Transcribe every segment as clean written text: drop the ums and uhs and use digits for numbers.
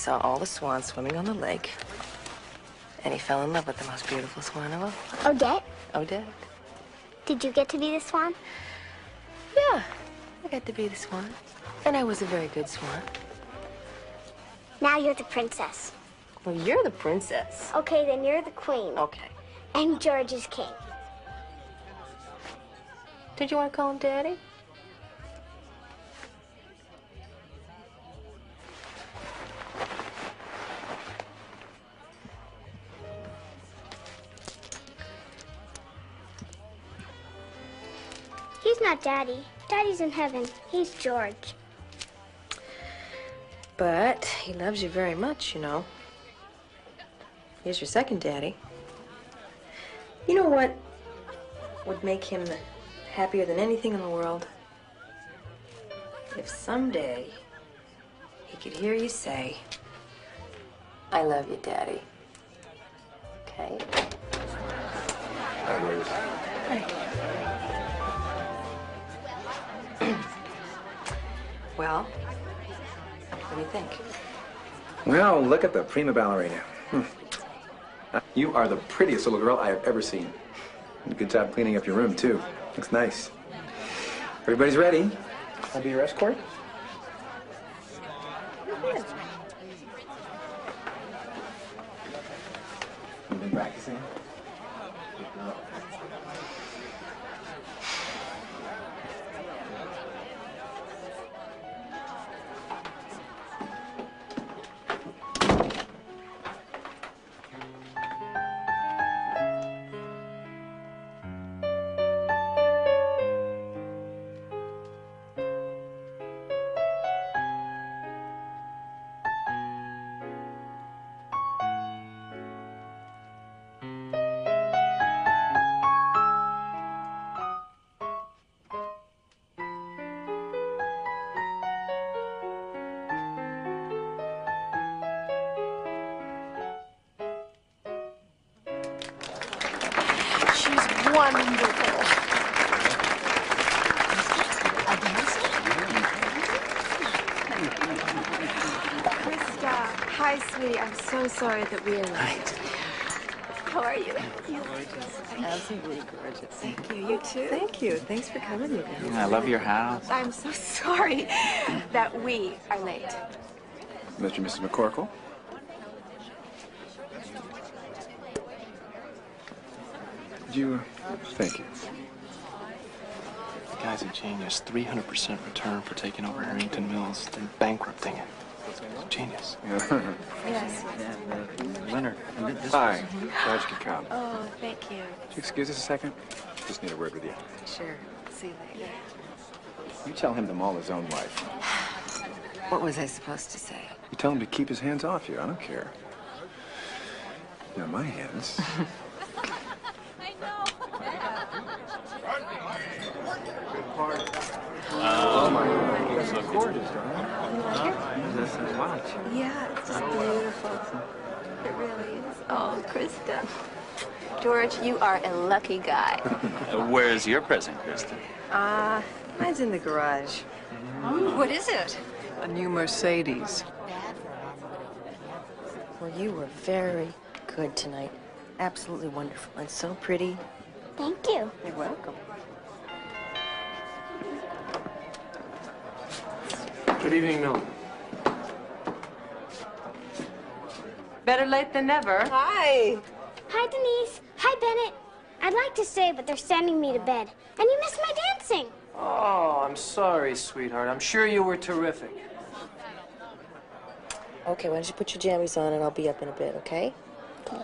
saw all the swans swimming on the lake. And he fell in love with the most beautiful swan of all. Odette? Odette. Did you get to be the swan? Yeah, I got to be the swan. And I was a very good swan. Now you're the princess. Well, you're the princess. Okay, then you're the queen. Okay. And George is king. Did you want to call him Daddy? He's not Daddy. Daddy's in heaven. He's George. But he loves you very much, you know. He's your second daddy. You know what would make him happier than anything in the world? If someday he could hear you say, I love you, Daddy. Okay? Hi, Rose. Hi. Well, what do you think? Well, look at the prima ballerina. You are the prettiest little girl I have ever seen. Good job cleaning up your room, too. Looks nice. Everybody's ready. I'll be your escort. You've been practicing? Good girl. Wonderful. Krista, hi, sweetie. I'm so sorry that we are late. How are you? You Absolutely gorgeous. Thank you. You too. Thank you. Thanks for coming, you guys. I love your house. I'm so sorry that we are late. Mr. and Mrs. McCorkle. Thank you. The guy's a genius. 300% return for taking over Harrington Mills, then bankrupting it. Genius. Yes. Leonard. Hi. Glad you could come. Oh, thank you. Would you excuse us a second? Just need a word with you. Sure. See you later. You tell him to maul his own wife. What was I supposed to say? You tell him to keep his hands off you. I don't care. You're on my hands. Oh my God, you're so gorgeous, watch. Yeah, it's just beautiful. It really is. Oh, Krista. George, you are a lucky guy. Where's your present, Krista? Mine's in the garage. What is it? A new Mercedes. Well, you were very good tonight. Absolutely wonderful and so pretty. Thank you. You're welcome. Good evening, Milton. Better late than never. Hi. Hi, Denise. Hi, Bennett. I'd like to stay, but they're sending me to bed. And you missed my dancing. Oh, I'm sorry, sweetheart. I'm sure you were terrific. Okay, why don't you put your jammies on and I'll be up in a bit, okay? Okay.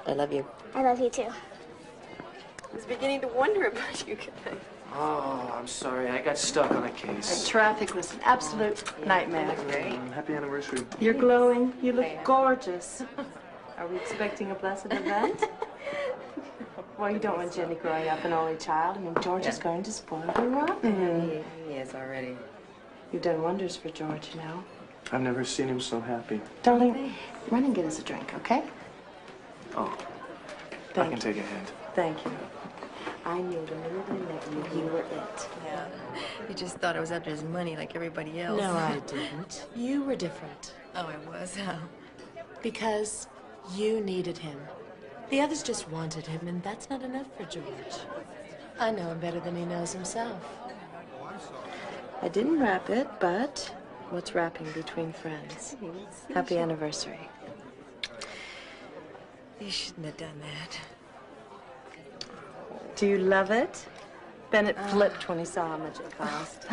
I love you. I love you, too. I was beginning to wonder about you guys. Oh, I'm sorry. I got stuck on a case. Traffic was an absolute nightmare. Great. Happy anniversary. You're glowing. You look gorgeous. Are we expecting a blessed event? Well, you don't want Jenny growing up an only child. I mean, George is going to spoil her rotten. He is already. You've done wonders for George, you know. I've never seen him so happy. Darling, run and get us a drink, okay? Oh, I Thank can you. take a hint. Thank you. I knew the minute I met you, you were it. Yeah. He just thought I was after his money like everybody else. No, I didn't. You were different. Oh, I was? How? Because you needed him. The others just wanted him, and that's not enough for George. I know him better than he knows himself. I didn't wrap it, but what's wrapping between friends? Happy anniversary. You shouldn't have done that. Do you love it? Bennett flipped when he saw how much it cost.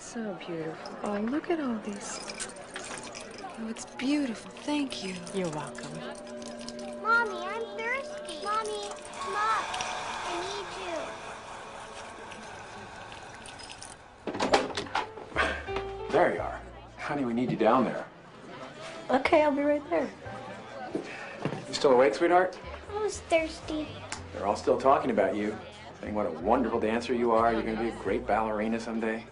So beautiful. Oh, look at all these. Oh, it's beautiful. Thank you. You're welcome. Mommy, I'm thirsty. Mommy, come up. I need you. There you are. Honey, we need you down there. Okay, I'll be right there. You still awake, sweetheart? I was thirsty. They're all still talking about you, saying what a wonderful dancer you are. You're going to be a great ballerina someday.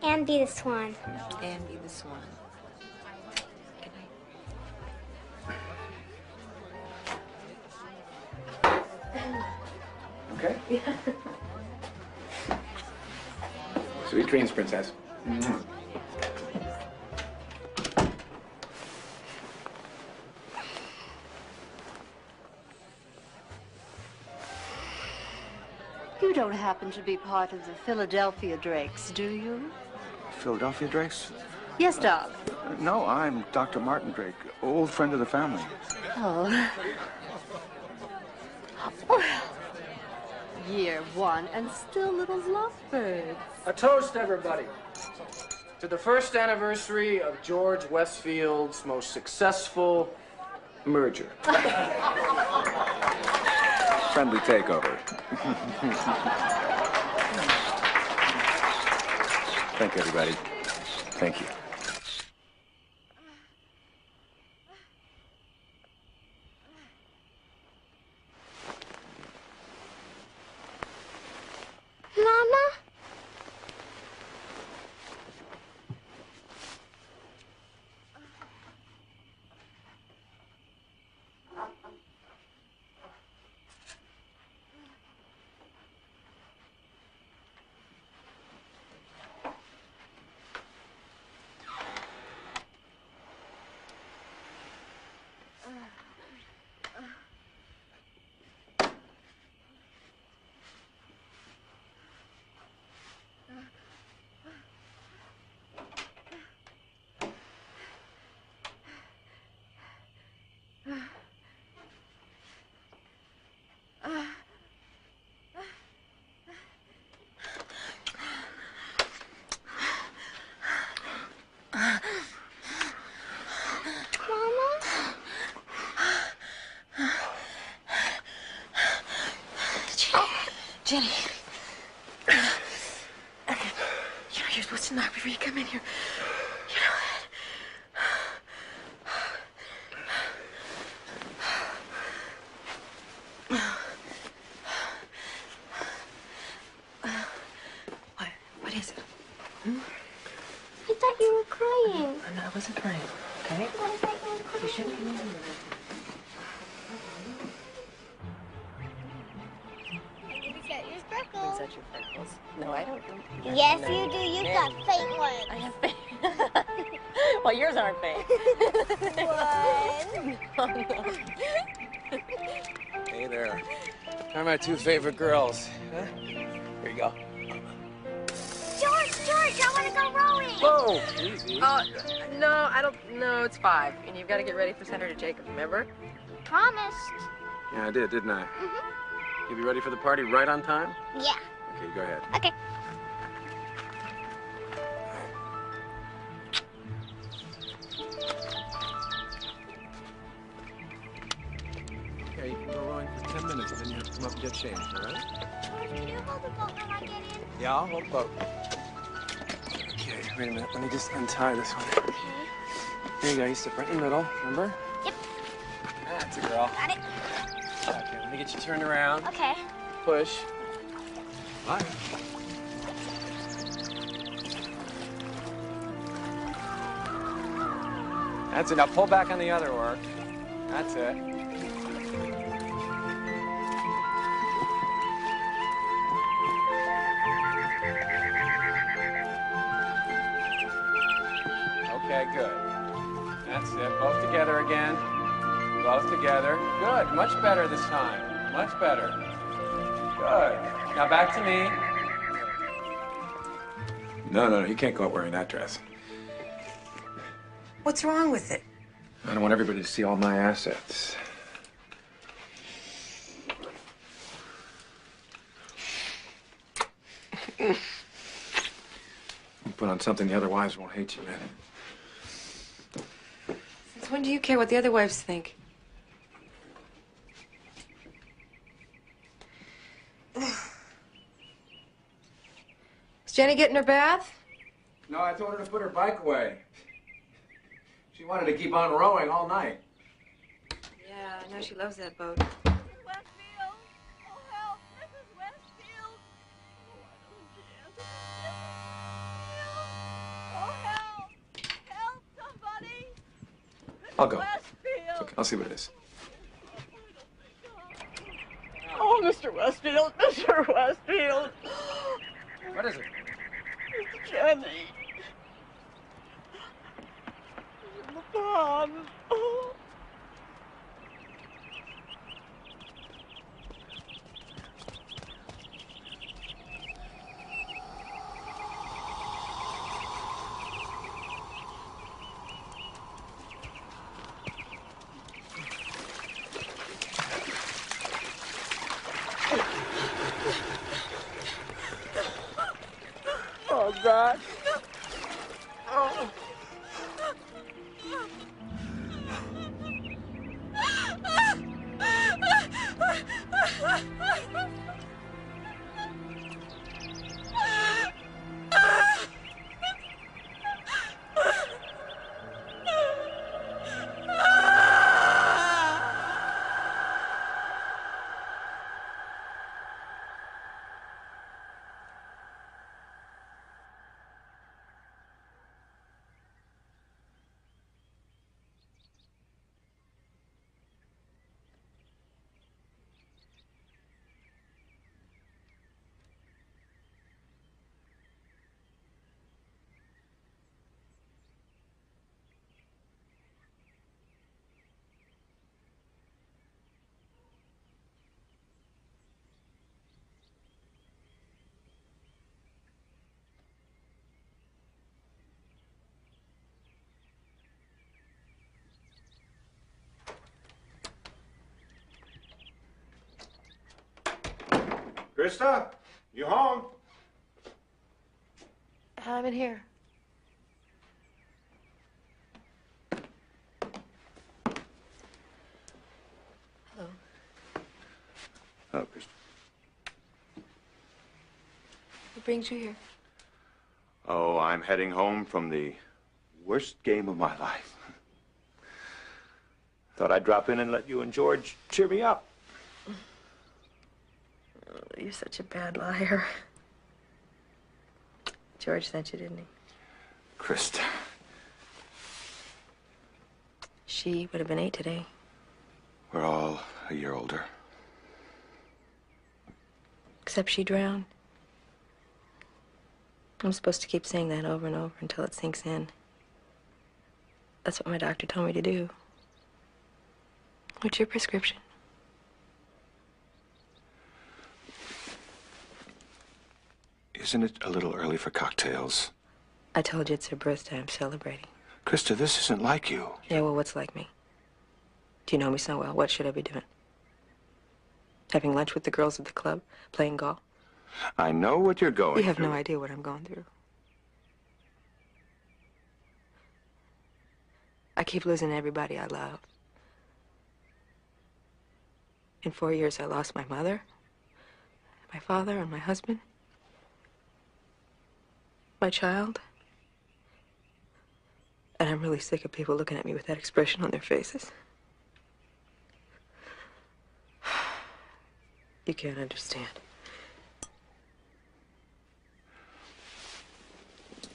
And be the swan. And be the swan. Okay? Sweet dreams, princess. You don't happen to be part of the Philadelphia Drakes, do you? Philadelphia Drakes? Yes, Doc. No, I'm Dr. Martin Drake, old friend of the family. Oh. Well, year one and still little lovebirds. A toast, everybody, to the first anniversary of George Westfield's most successful merger. Friendly takeover. Thank you, everybody. Thank you. Mama? Jenny. You're supposed to knock before you come in here. You know that. What is it? I thought you were crying. No, I wasn't crying, okay? I thought you were crying. You shouldn't be. Is that your freckles? No, I don't. Yes, you do. You've got fake ones. I have fake. Well, yours aren't fake. Hey there. They're my two favorite girls. Huh? Here you go. George, I want to go rowing. Whoa! Easy. No, I don't. No, it's 5. And you've got to get ready for Senator Jacobs, remember? Promised. Yeah, I did, didn't I? You be ready for the party right on time? Yeah. Okay, go ahead. Okay. Okay, you can go rowing for 10 minutes, and then you have to come up and get changed, all right? George, can you hold the boat when I get in? Yeah, I'll hold the boat. Okay, wait a minute. Let me just untie this one. There you go. You step right in the middle, remember? Yep. That's a girl. Got it. Okay, let me get you turned around. Okay. Push. Bye. That's it. Now pull back on the other oar. That's it. Good. That's it. Both together again. Both together. Good. Much better this time. Much better. Good. Now back to me. No, you can't go out wearing that dress. What's wrong with it? I don't want everybody to see all my assets. Put on something the other wives won't hate you, man. Since when do you care what the other wives think? Is Jenny getting her bath? No, I told her to put her bike away. She wanted to keep on rowing all night. Yeah, I know she loves that boat. Westfield! Oh, help! Mrs. Westfield! Oh, help! Help somebody! I'll go. Westfield! It's okay. I'll see what it is. Oh, Mr. Westfield! Mr. Westfield! What is it? It's Jenny. She's in the pond. Oh. Oh, God. Oh. Krista, you home? I'm in here. Hello. Hello, Krista. What brings you here? Oh, I'm heading home from the worst game of my life. Thought I'd drop in and let you and George cheer me up. Oh, you're such a bad liar. George sent you, didn't he? Krista. She would have been 8 today. We're all a year older. Except she drowned. I'm supposed to keep saying that over and over until it sinks in. That's what my doctor told me to do. What's your prescription? Isn't it a little early for cocktails? I told you it's her birthday. I'm celebrating. Krista, this isn't like you. Yeah, well, what's like me? Do you know me so well? What should I be doing? Having lunch with the girls at the club? Playing golf? I know what you're going You have through. no idea what I'm going through. I keep losing everybody I love. In 4 years, I lost my mother, my father, and my husband, my child. And I'm really sick of people looking at me with that expression on their faces. You can't understand.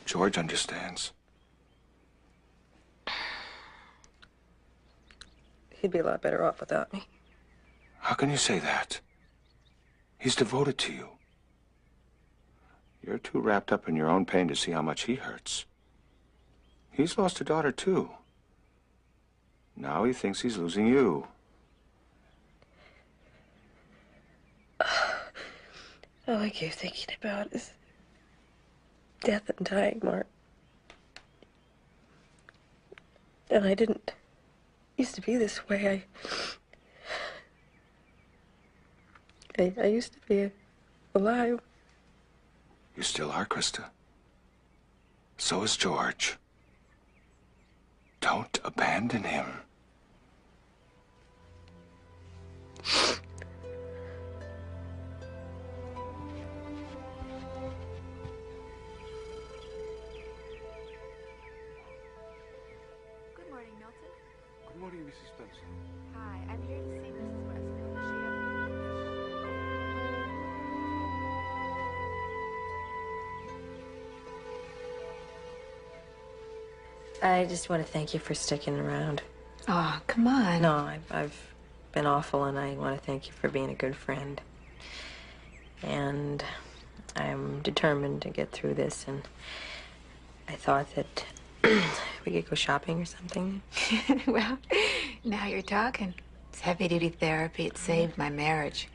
George understands. He'd be a lot better off without me. How can you say that? He's devoted to you. You're too wrapped up in your own pain to see how much he hurts. He's lost a daughter, too. Now he thinks he's losing you. All I keep thinking about is death and dying, Mark. And I didn't used to be this way. I used to be alive. You still are, Krista. So is George. Don't abandon him. Good morning, Milton. Good morning, Mrs. Spencer. Hi, I'm here to see Mrs. Westfield. I just want to thank you for sticking around. Oh, come on. No, I've been awful, and I want to thank you for being a good friend. And I'm determined to get through this, and I thought that we could go shopping or something. Well, now you're talking. It's heavy-duty therapy. It saved my marriage.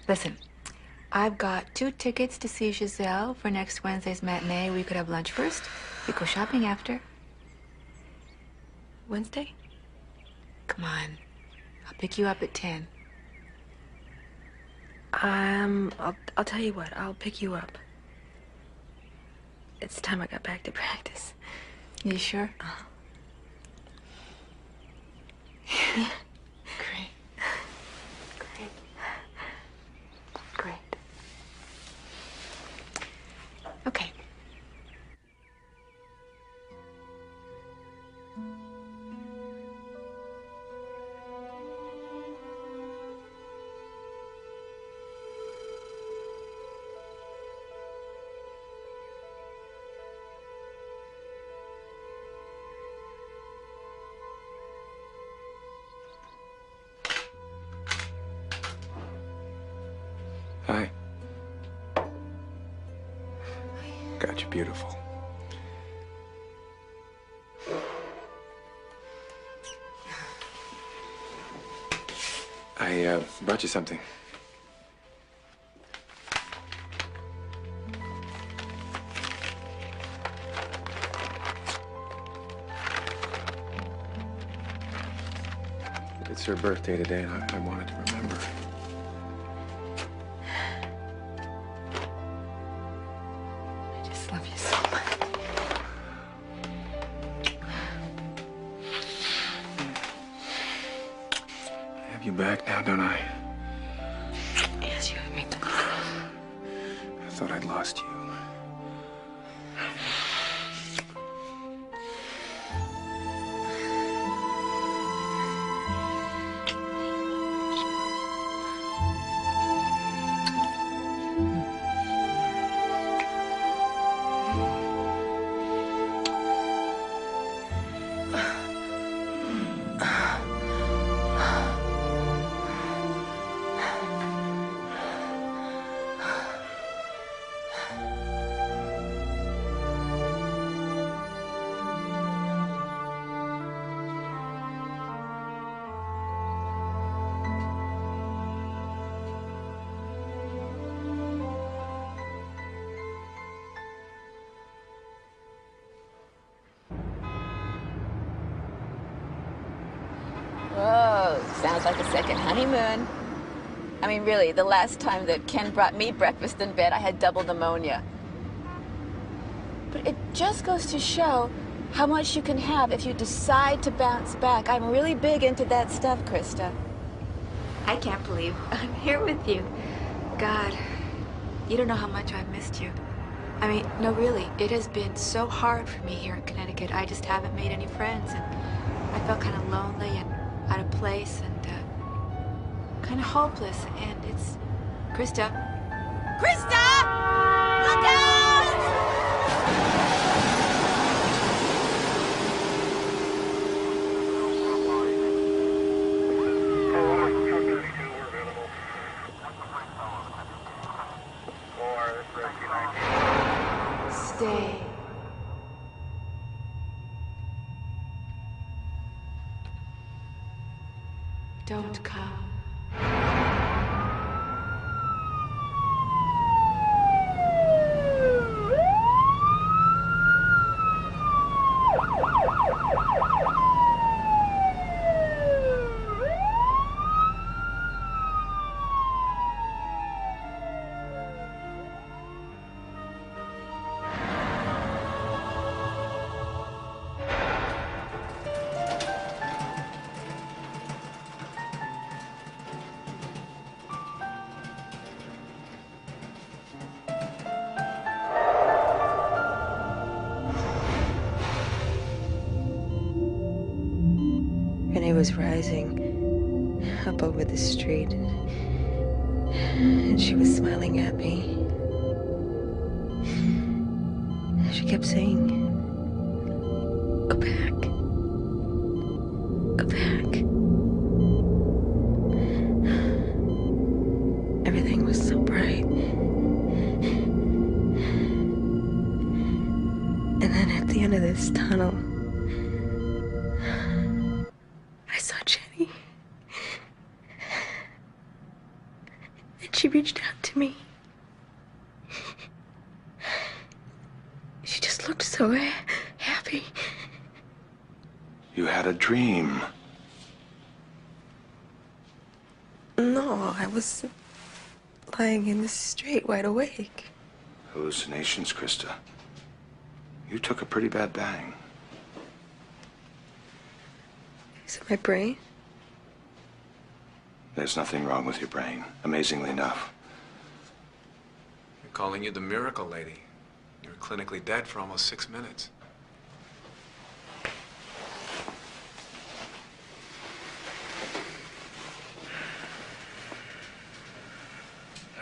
Listen, I've got 2 tickets to see Giselle for next Wednesday's matinee. We could have lunch first. We go shopping after. Wednesday? Come on. I'll pick you up at 10. I'll tell you what. I'll pick you up. It's time I got back to practice. You sure? Yeah. Great. Great. Great. Okay. Hi. God, you're beautiful. I brought you something. It's her birthday today, and I wanted to remember. I just love you so much. I have you back now, don't I? Yes, you have me. I thought I'd lost you. Whoa, sounds like a second honeymoon. I mean, really, the last time that Ken brought me breakfast in bed, I had double pneumonia. But it just goes to show how much you can have if you decide to bounce back. I'm really big into that stuff, Krista. I can't believe I'm here with you. God, you don't know how much I've missed you. I mean, no, really, it has been so hard for me here in Connecticut. I just haven't made any friends, and I felt kind of lonely and out of place and kind of hopeless. And it's Krista. Krista! Look out! Stay. Don't come. Renee was rising up over the street, and she was smiling at me. She kept saying, "Go back. Go back." Everything was so bright. And then at the end of this tunnel, I saw Jenny. And she reached out to me. She just looked so happy. You had a dream. No, I was lying in the street, wide awake. Hallucinations, Krista. You took a pretty bad bang. Is it my brain? There's nothing wrong with your brain, amazingly enough. They're calling you the miracle lady. You were clinically dead for almost 6 minutes.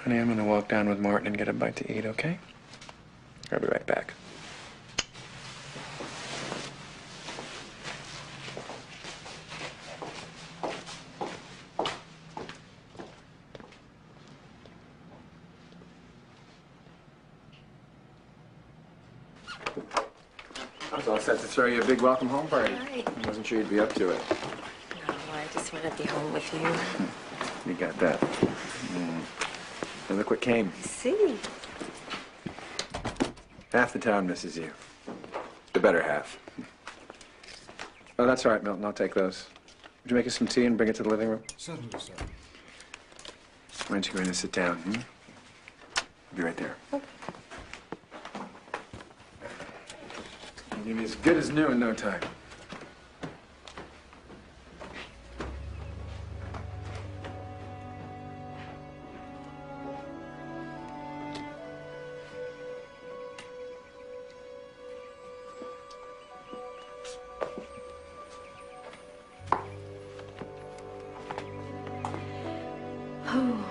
Honey, I'm gonna walk down with Martin and get a bite to eat, okay? I'll be right back. I was all set to throw you a big welcome home party. Right. I wasn't sure you'd be up to it. No, I just want to be home with you. You got that. And look what came. See? Half the town misses you. The better half. Oh, that's all right, Milton. I'll take those. Would you make us some tea and bring it to the living room? Certainly, sir. Why don't you go in and sit down? I'll be right there. You'll be as good as new in no time. Oh.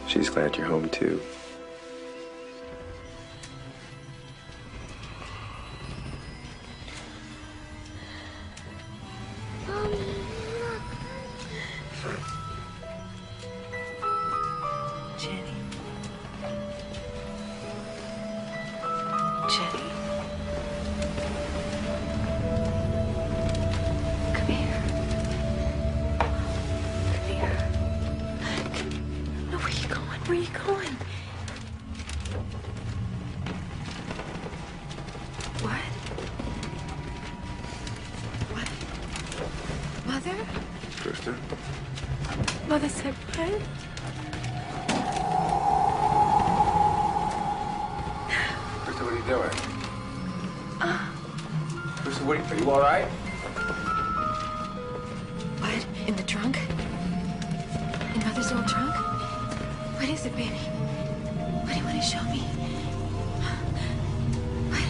She's glad you're home, too. Jenny. Jenny. Come here. Come here. No, where you going? Where you going? What? What? Mother? Krista? Mother said what? Krista, what are you doing? Krista, are you all right? What? In the trunk? In Mother's old trunk? What is it, baby? What do you want to show me? What?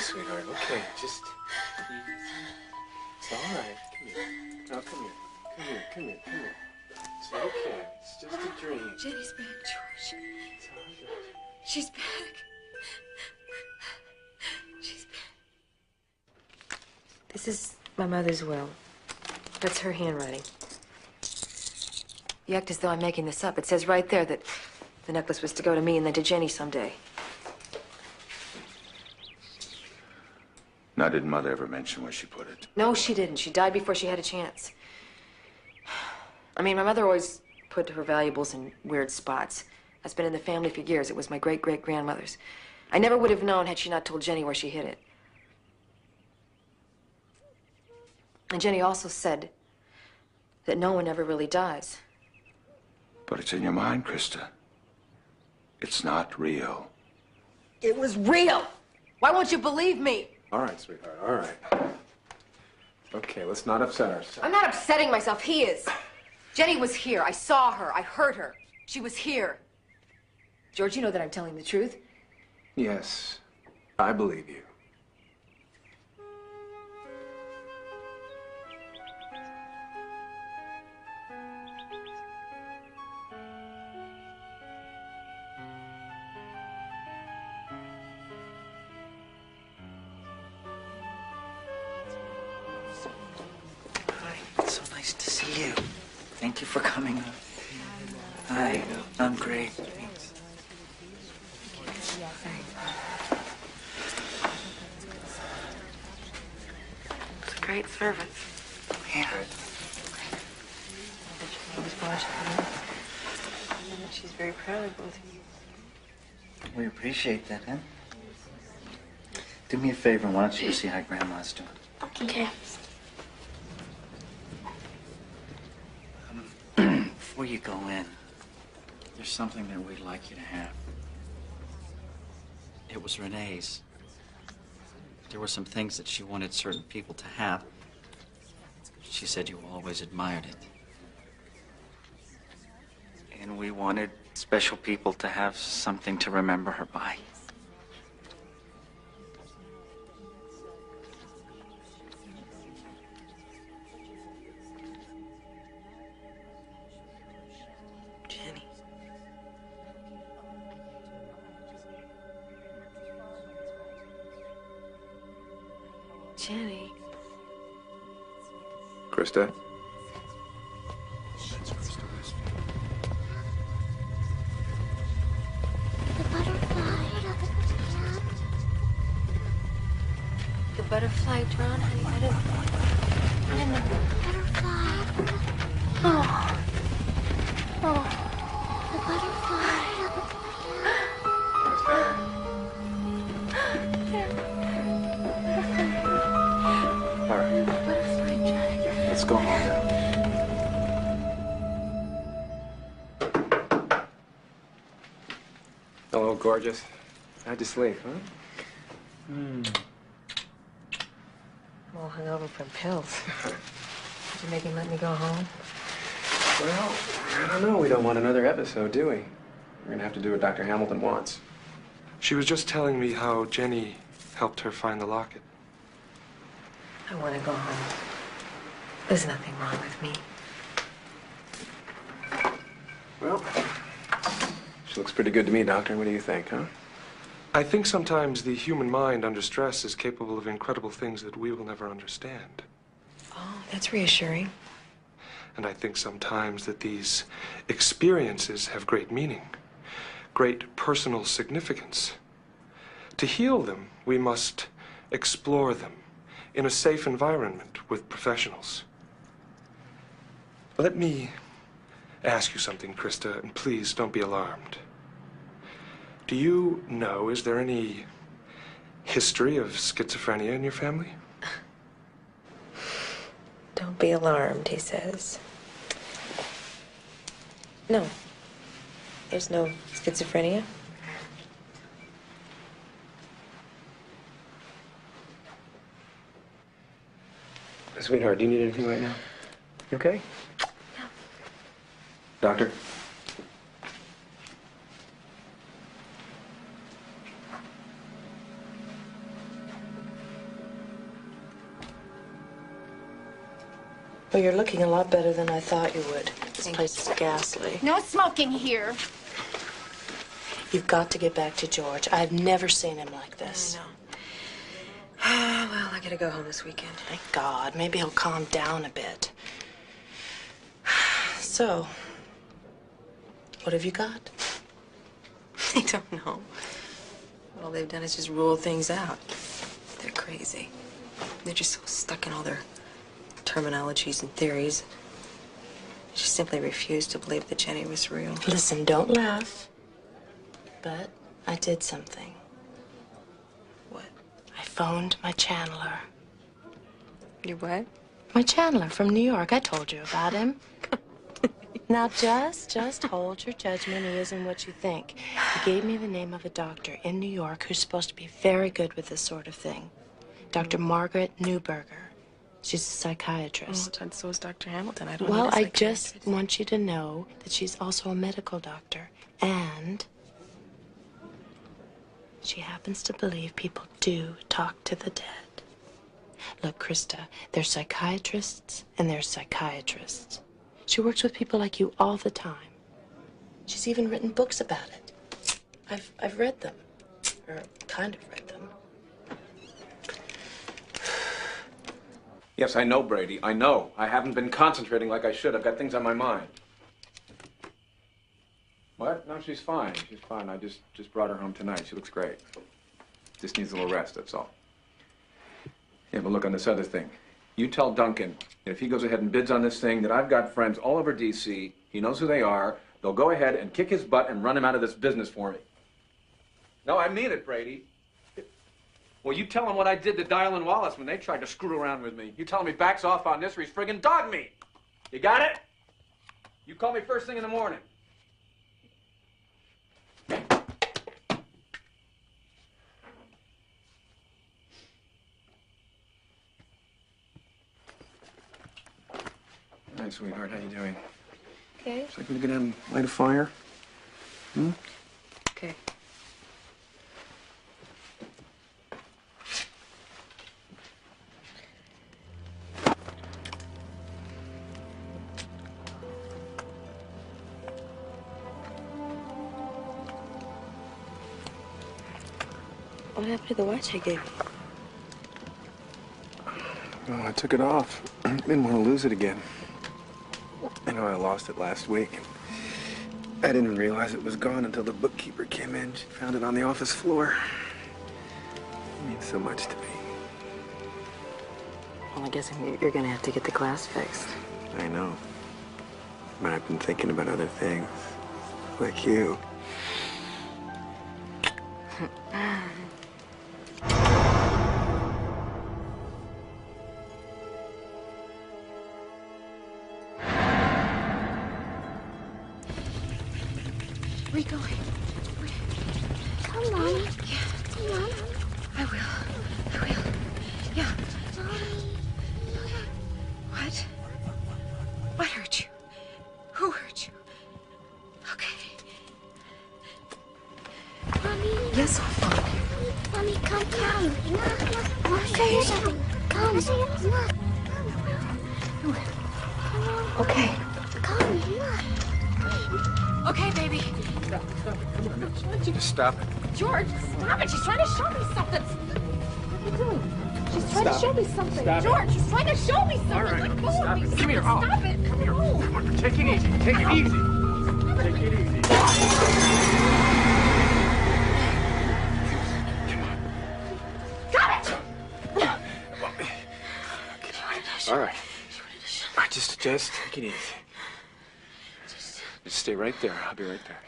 sweetheart. Okay, just... It's all right. Come here. Now, come here. Come here, come here, come here. It's okay. It's just a dream. Jenny's back, George. It's all good. She's back. She's back. This is my mother's will. That's her handwriting. You act as though I'm making this up. It says right there that the necklace was to go to me and then to Jenny someday. Now, did Mother ever mention where she put it? No, she didn't. She died before she had a chance. I mean, my mother always put her valuables in weird spots. That's been in the family for years. It was my great-great-grandmother's. I never would have known had she not told Jenny where she hid it. And Jenny also said that no one ever really dies. But it's in your mind, Krista. It's not real. It was real! Why won't you believe me? All right, sweetheart, all right. Okay, let's not upset ourselves. I'm not upsetting myself. He is. Jenny was here. I saw her. I heard her. She was here. George, you know that I'm telling the truth. Yes, I believe you. It's so nice to see you. Thank you for coming. Hi, I'm great. Thanks. It's a great service. Yeah. She's very proud of both of you. We appreciate that, huh? Do me a favor, why don't you go see how Grandma's doing? Okay. Before you go in, there's something that we'd like you to have. It was Renee's. There were some things that she wanted certain people to have. She said you always admired it. And we wanted special people to have something to remember her by. Jenny. Jenny. Krista? The butterfly drawn, honey. I didn't know. Butterfly. Oh. Oh. The butterfly. All right. Butterfly, Jack. Let's go home now. Hello, gorgeous. How'd you sleep, huh? I'm all hungover from pills. Did you make him let me go home? Well, I don't know. We don't want another episode, do we? We're gonna have to do what Dr. Hamilton wants. She was just telling me how Jenny helped her find the locket. I want to go home. There's nothing wrong with me. Well, she looks pretty good to me, Doctor. What do you think, huh? I think sometimes the human mind under stress is capable of incredible things that we will never understand. Oh, that's reassuring. And I think sometimes that these experiences have great meaning, great personal significance. To heal them, we must explore them in a safe environment with professionals. Let me ask you something, Krista, and please don't be alarmed. Do you know, is there any history of schizophrenia in your family? Don't be alarmed, he says. No. There's no schizophrenia. Sweetheart, do you need anything right now? You okay? Yeah. Doctor? Well, you're looking a lot better than I thought you would. This place is ghastly. No smoking here. You've got to get back to George. I've never seen him like this. I know. Well, I gotta go home this weekend. Thank God. Maybe he'll calm down a bit. So, what have you got? I don't know. All they've done is just rule things out. They're crazy. They're just so stuck in all their terminologies and theories. They just simply refuse to believe that Jenny was real. Listen, don't laugh. But I did something. What? I phoned my channeler. You what? My channeler from New York. I told you about him. Now, just hold your judgment. He isn't what you think. He gave me the name of a doctor in New York who's supposed to be very good with this sort of thing. Dr. Margaret Newberger. She's a psychiatrist. Oh, and so is Dr. Hamilton. I don't know. Well, I just want you to know that she's also a medical doctor. And she happens to believe people do talk to the dead. Look, Krista, there's psychiatrists and there's psychiatrists. She works with people like you all the time. She's even written books about it. I've read them. Or kind of read them. Yes, I know, Brady. I know. I haven't been concentrating like I should. I've got things on my mind. What? No, she's fine. She's fine. I just brought her home tonight. She looks great. Just needs a little rest, that's all. Yeah, but look, on this other thing. You tell Duncan that if he goes ahead and bids on this thing, that I've got friends all over D.C. He knows who they are. They'll go ahead and kick his butt and run him out of this business for me. No, I mean it, Brady. Well, you tell him what I did to Dial and Wallace when they tried to screw around with me. You tell him he backs off on this or he's friggin' dog me. You got it? You call me first thing in the morning. Hi, sweetheart. How you doing? Okay. So I'm gonna go down and light a fire? Hmm? Okay. What happened to the watch I gave you? Oh, I took it off. Didn't want to lose it again. I know I lost it last week. I didn't realize it was gone until the bookkeeper came in. She found it on the office floor. It means so much to me. Well, I guess you're gonna have to get the glass fixed. I know. But I've been thinking about other things. Like you. Where are you going? Come on. Yeah. Come on. I will. Yeah. What? What hurt you? Who hurt you? Okay. Mommy. Yes, I'll follow you. Mommy, come. I'll show you something. Come. I'll show you something. Okay. Come. Okay, baby. Stop it. Come on. I want you to stop it. George, stop it. She's trying to show me something. What are you doing? She's trying to show me something. Stop it. George, she's trying to show me something. All right. Let go Stop of me. it. Come here. Oh. Stop it. Come here. Oh. Take it easy. Take it easy. Take it easy. Got it. All right. Just take it easy. Just stay right there. I'll be right back.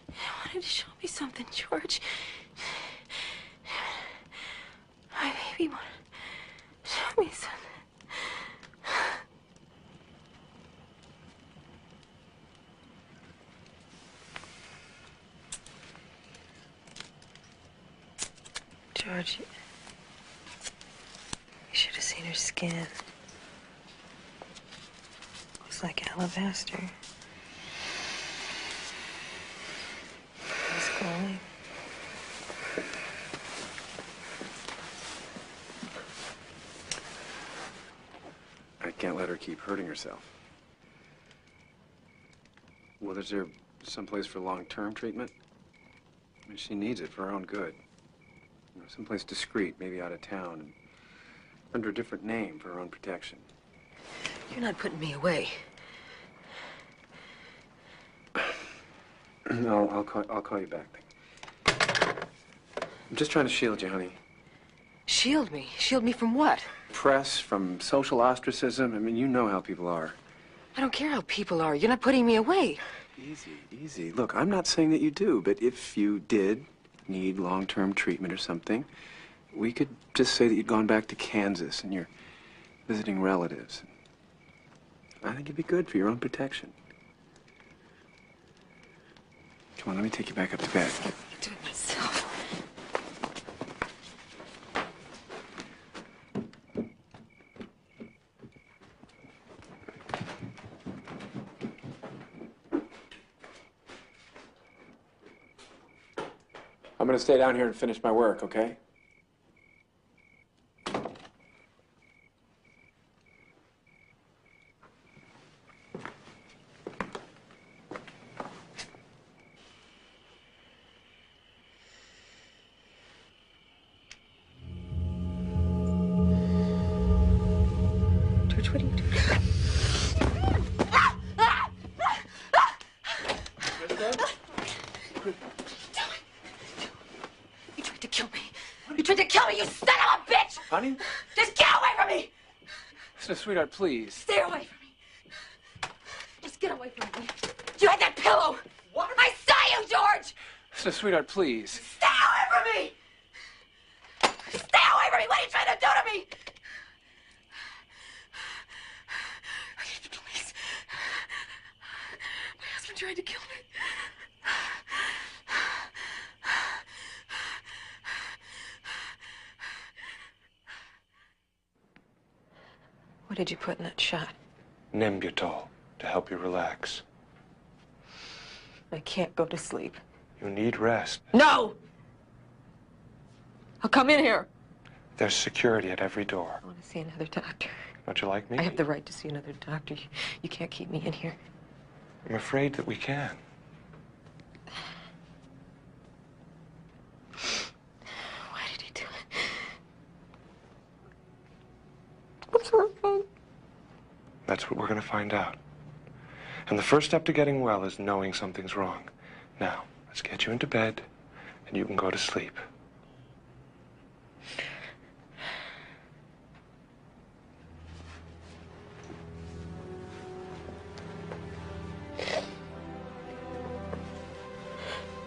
I wanted to show me something, George. My baby wanted to show me something. George, you should have seen her skin. It's like alabaster. It's glowing. keep hurting herself. Well, is there someplace for long-term treatment? I mean, she needs it for her own good. You know, someplace discreet, maybe out of town, and under a different name for her own protection. You're not putting me away. No, I'll call you back. I'm just trying to shield you, honey. Shield me? Shield me from what? Press, from social ostracism. I mean, you know how people are. I don't care how people are. You're not putting me away. Easy, easy. Look, I'm not saying that you do, but if you did need long-term treatment or something, we could just say that you'd gone back to Kansas and you're visiting relatives. I think it'd be good for your own protection. Come on, let me take you back up to bed. I'll do it myself. I'm gonna stay down here and finish my work, okay? George, what are you doing? You tried to kill me. You tried to kill me, you son of a bitch! Honey? Just get away from me! So, sweetheart, please. Stay away from me. Just get away from me. You had that pillow. What? I saw you, George! So, sweetheart, please. Stay away from me! Stay away from me! What are you trying to do to me? Please. My husband tried to kill me. What did you put in that shot? Nembutol, to help you relax. I can't go to sleep. You need rest. No! I'll come in here. There's security at every door. I want to see another doctor. Don't you like me? I have the right to see another doctor. You can't keep me in here. I'm afraid that we can. Why did he do it? What's wrong? That's what we're going to find out. And the first step to getting well is knowing something's wrong. Now, let's get you into bed, and you can go to sleep.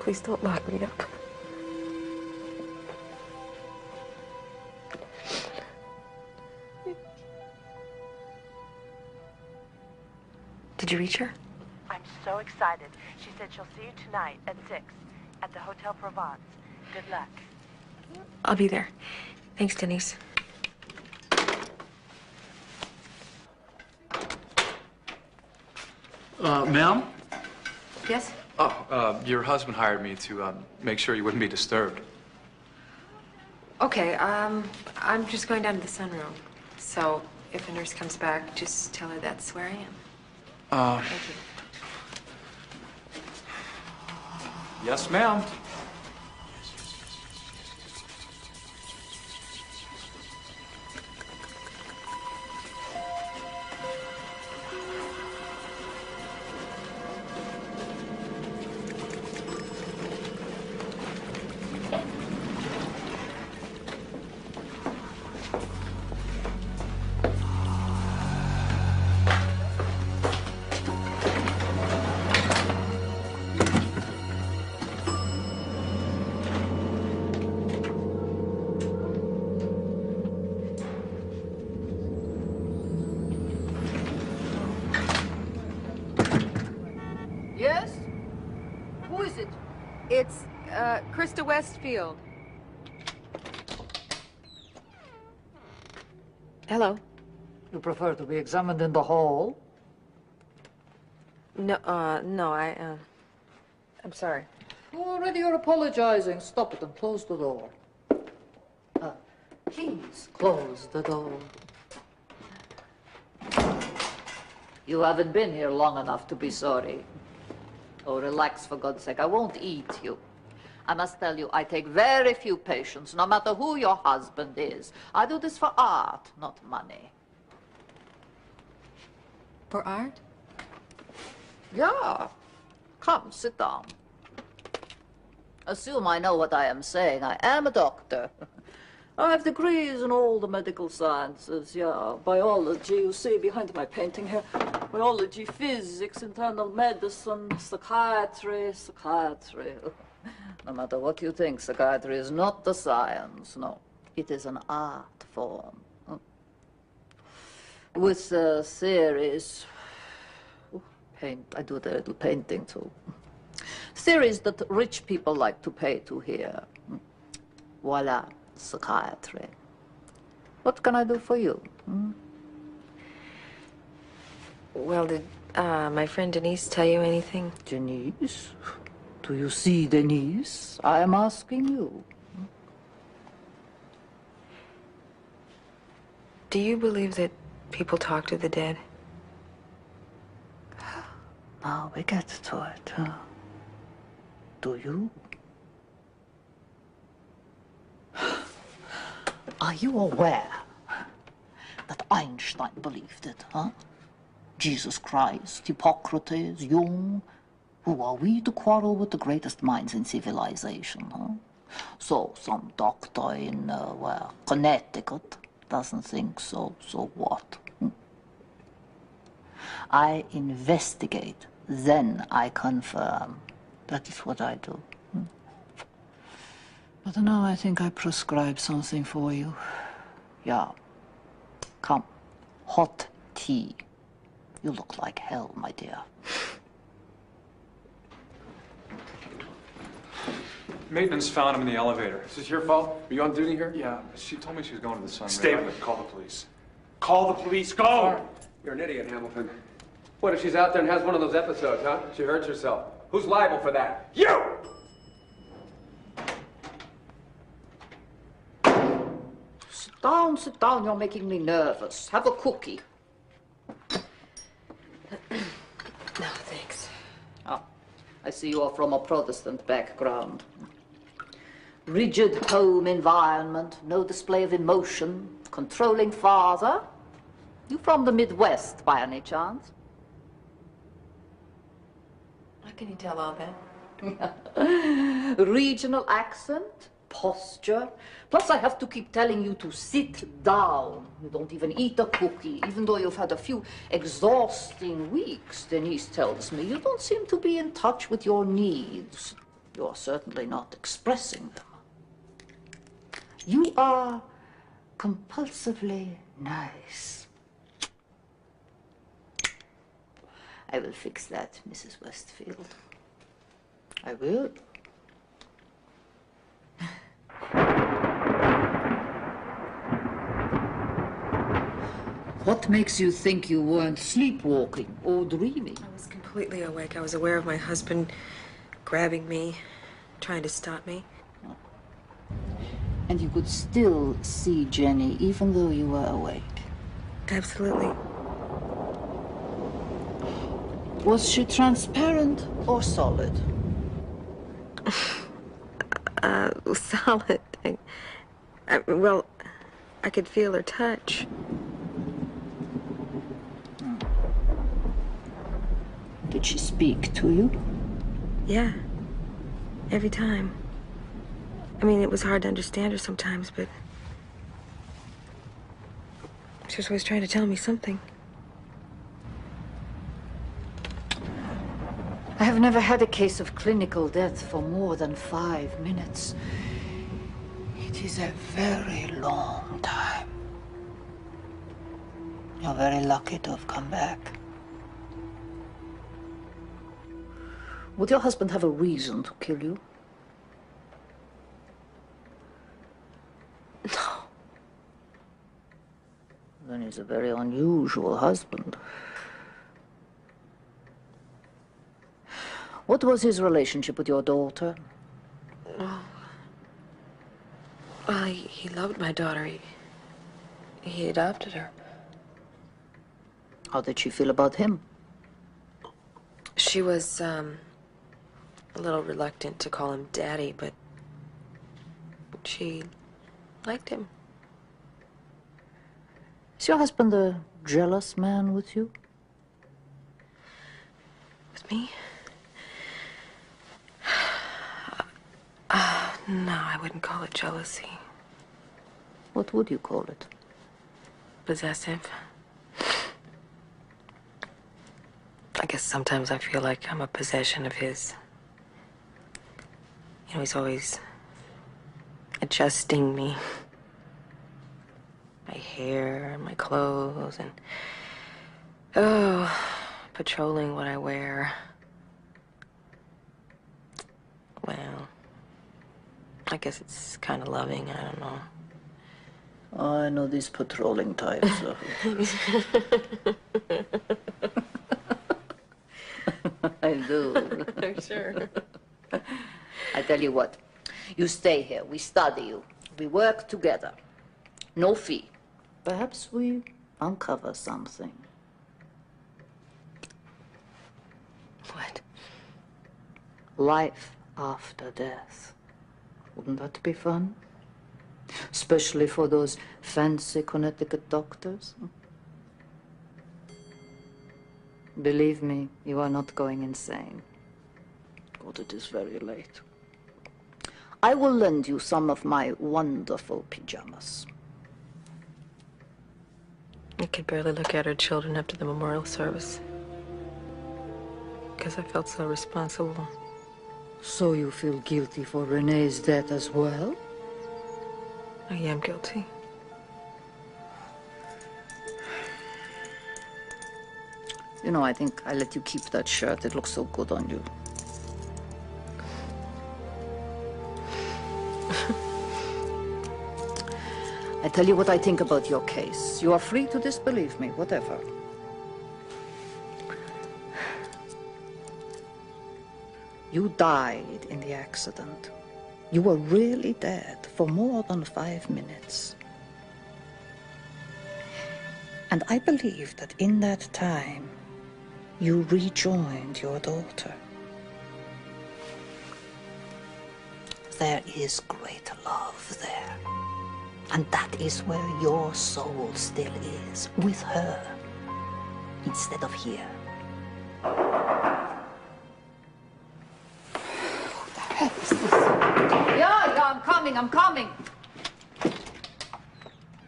Please don't lock me up. Did you reach her? I'm so excited. She said she'll see you tonight at 6 at the Hotel Provence. Good luck. I'll be there. Thanks, Denise. Ma'am? Yes? Oh, your husband hired me to make sure you wouldn't be disturbed. Okay, I'm just going down to the sunroom. So if a nurse comes back, just tell her that's where I am. Thank you. Yes, ma'am. Yes? Who is it? It's, Krista Westfield. Hello. You prefer to be examined in the hall? No, I'm sorry. Already you're apologizing. Stop it and close the door. Please close the door. You haven't been here long enough to be sorry. Oh, relax, for God's sake. I won't eat you. I must tell you, I take very few patients, no matter who your husband is. I do this for art, not money. For art? Yeah. Come, sit down. Assume I know what I am saying. I am a doctor. I have degrees in all the medical sciences, yeah. Biology, you see behind my painting here. Biology, physics, internal medicine, psychiatry. No matter what you think, psychiatry is not the science, no. It is an art form. With theories, I do a little painting too. Theories that rich people like to pay to hear. Voila, psychiatry. What can I do for you? Well, did my friend Denise tell you anything? Denise? Do you see Denise? I am asking you. Do you believe that people talk to the dead? Now we get to it, huh? Do you? Are you aware that Einstein believed it, huh? Jesus Christ, Hippocrates, Jung. Who are we to quarrel with the greatest minds in civilization, huh? So some doctor in, Connecticut doesn't think so. So what? I investigate, then I confirm. That is what I do. But now I think I prescribe something for you. Yeah. Come. Hot tea. You look like hell, my dear. Maintenance found him in the elevator. Is this your fault? Are you on duty here? Yeah, she told me she was going to the sun. Stay with it. Call the police. Call the police. Go! You're an idiot, Hamilton. What if she's out there and has one of those episodes, huh? She hurts herself. Who's liable for that? You! Sit down. You're making me nervous. Have a cookie. No, thanks. Oh, I see you are from a Protestant background. Rigid home environment, no display of emotion, controlling father. You from the Midwest, by any chance? How can you tell all that? Regional accent, posture. Plus, I have to keep telling you to sit down. You don't even eat a cookie, even though you've had a few exhausting weeks. Denise tells me you don't seem to be in touch with your needs. You're certainly not expressing them. You are compulsively nice. I will fix that, Mrs. Westfield. I will. What makes you think you weren't sleepwalking or dreaming? I was completely awake. I was aware of my husband grabbing me, trying to stop me. And you could still see Jenny even though you were awake? Absolutely. Was she transparent or solid? Solid. Well, I could feel her touch. Did she speak to you? Yeah. Every time. I mean, it was hard to understand her sometimes, but she was always trying to tell me something. I have never had a case of clinical death for more than 5 minutes. It is a very long time. You're very lucky to have come back. Would your husband have a reason to kill you? No. Then he's a very unusual husband. What was his relationship with your daughter? Oh. Well, he loved my daughter. He adopted her. How did she feel about him? She was, a little reluctant to call him Daddy, but she liked him. Is your husband a jealous man with you? With me? No, I wouldn't call it jealousy. What would you call it? Possessive. I guess sometimes I feel like I'm a possession of his. You know, he's always adjusting me. My hair and my clothes and, patrolling what I wear. Well, I guess it's kind of loving, I don't know. I know these patrolling types. I do. I'm sure. I tell you what, you stay here, we study you, we work together. No fee. Perhaps we uncover something. What? Life after death. Wouldn't that be fun? Especially for those fancy Connecticut doctors. Believe me, you are not going insane. God, it is very late. I will lend you some of my wonderful pajamas. I could barely look at her children after the memorial service. Because I felt so responsible. So you feel guilty for Renee's death as well? I am guilty. You know, I think I let you keep that shirt. It looks so good on you. I tell you what I think about your case. You are free to disbelieve me, whatever. You died in the accident. You were really dead for more than 5 minutes. And I believe that in that time, you rejoined your daughter. There is great love there. And that is where your soul still is, with her, instead of here. Who the hell is this? Yeah, I'm coming.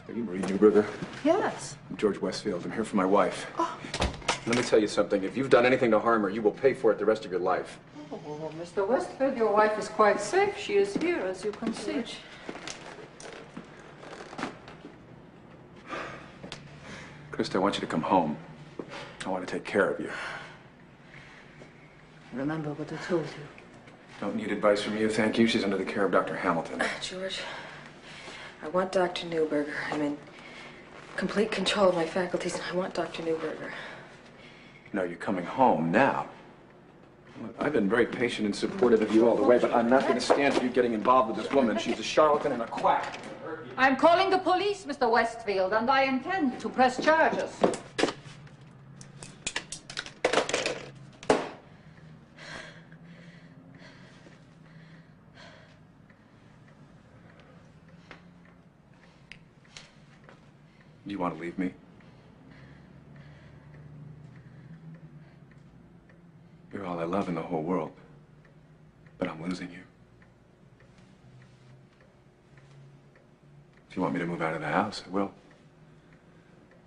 Are you Marie Newberger? Yes. I'm George Westfield. I'm here for my wife. Oh. Let me tell you something. If you've done anything to harm her, you will pay for it the rest of your life. Oh, Mr. Westfield, your wife is quite safe. She is here, as you can see. Krista, I want you to come home. I want to take care of you. Remember what I told you. Don't need advice from you, thank you. She's under the care of Dr. Hamilton. George, I want Dr. Newberger. I'm in complete control of my faculties, and I want Dr. Newberger. No, you're coming home now. Look, I've been very patient and supportive of you all the way, but I'm not going to stand for you getting involved with this woman. She's a charlatan and a quack. I'm calling the police, Mr. Westfield, and I intend to press charges. Do you want to leave me? You're all I love in the whole world, but I'm losing you. If you want me to move out of the house, I will.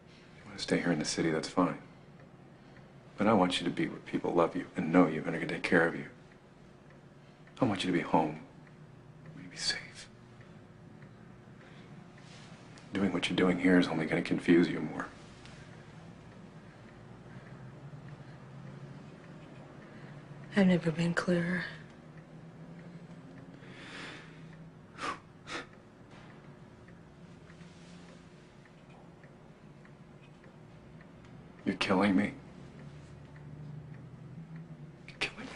If you want to stay here in the city, that's fine. But I want you to be where people love you and know you and are going to take care of you. I want you to be home, where you be safe. Doing what you're doing here is only going to confuse you more. I've never been clearer. You're killing me. You're killing me.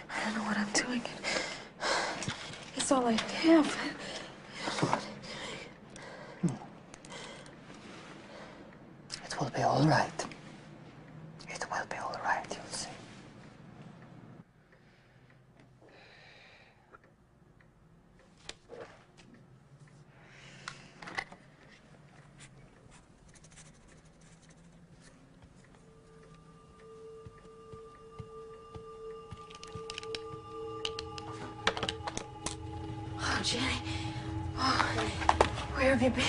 I don't know what I'm doing. all I have. It will be all right. It will be all right, you'll see. Oh, Jenny. Oh, where have you been?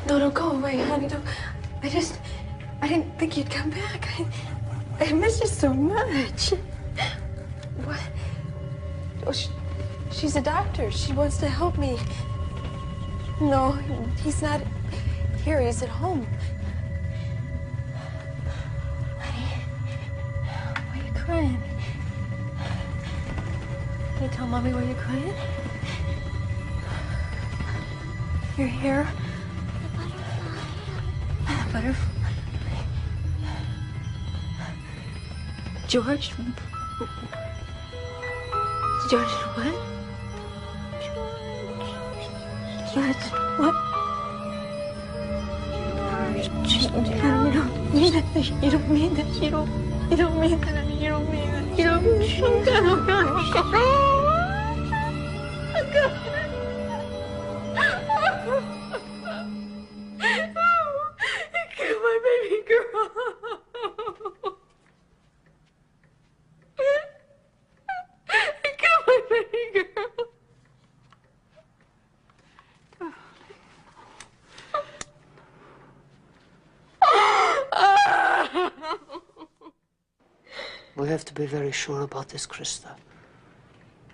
No, don't go away, honey. Don't. I didn't think you'd come back. I miss you so much. What? Oh, she's a doctor. She wants to help me. No, he's not here. He's at home. Honey, why are you crying? Can you tell Mommy why you're crying? Your hair? Butterfly. George? George, what? George, what? You don't mean that. You don't mean that. You don't mean that. You don't mean that. You don't mean that. Kill my baby girl. Kill my baby girl. We have to be very sure about this, Krista.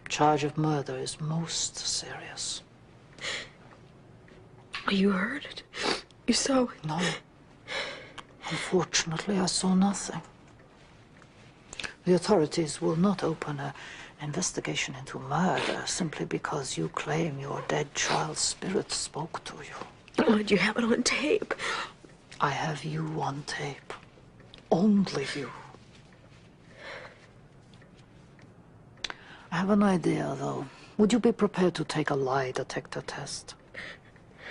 Charge of murder is most serious. You heard it. You saw it. No. Unfortunately, I saw nothing. The authorities will not open an investigation into murder simply because you claim your dead child's spirit spoke to you. Why did you have it on tape? I have you on tape. Only you. I have an idea, though. Would you be prepared to take a lie detector test?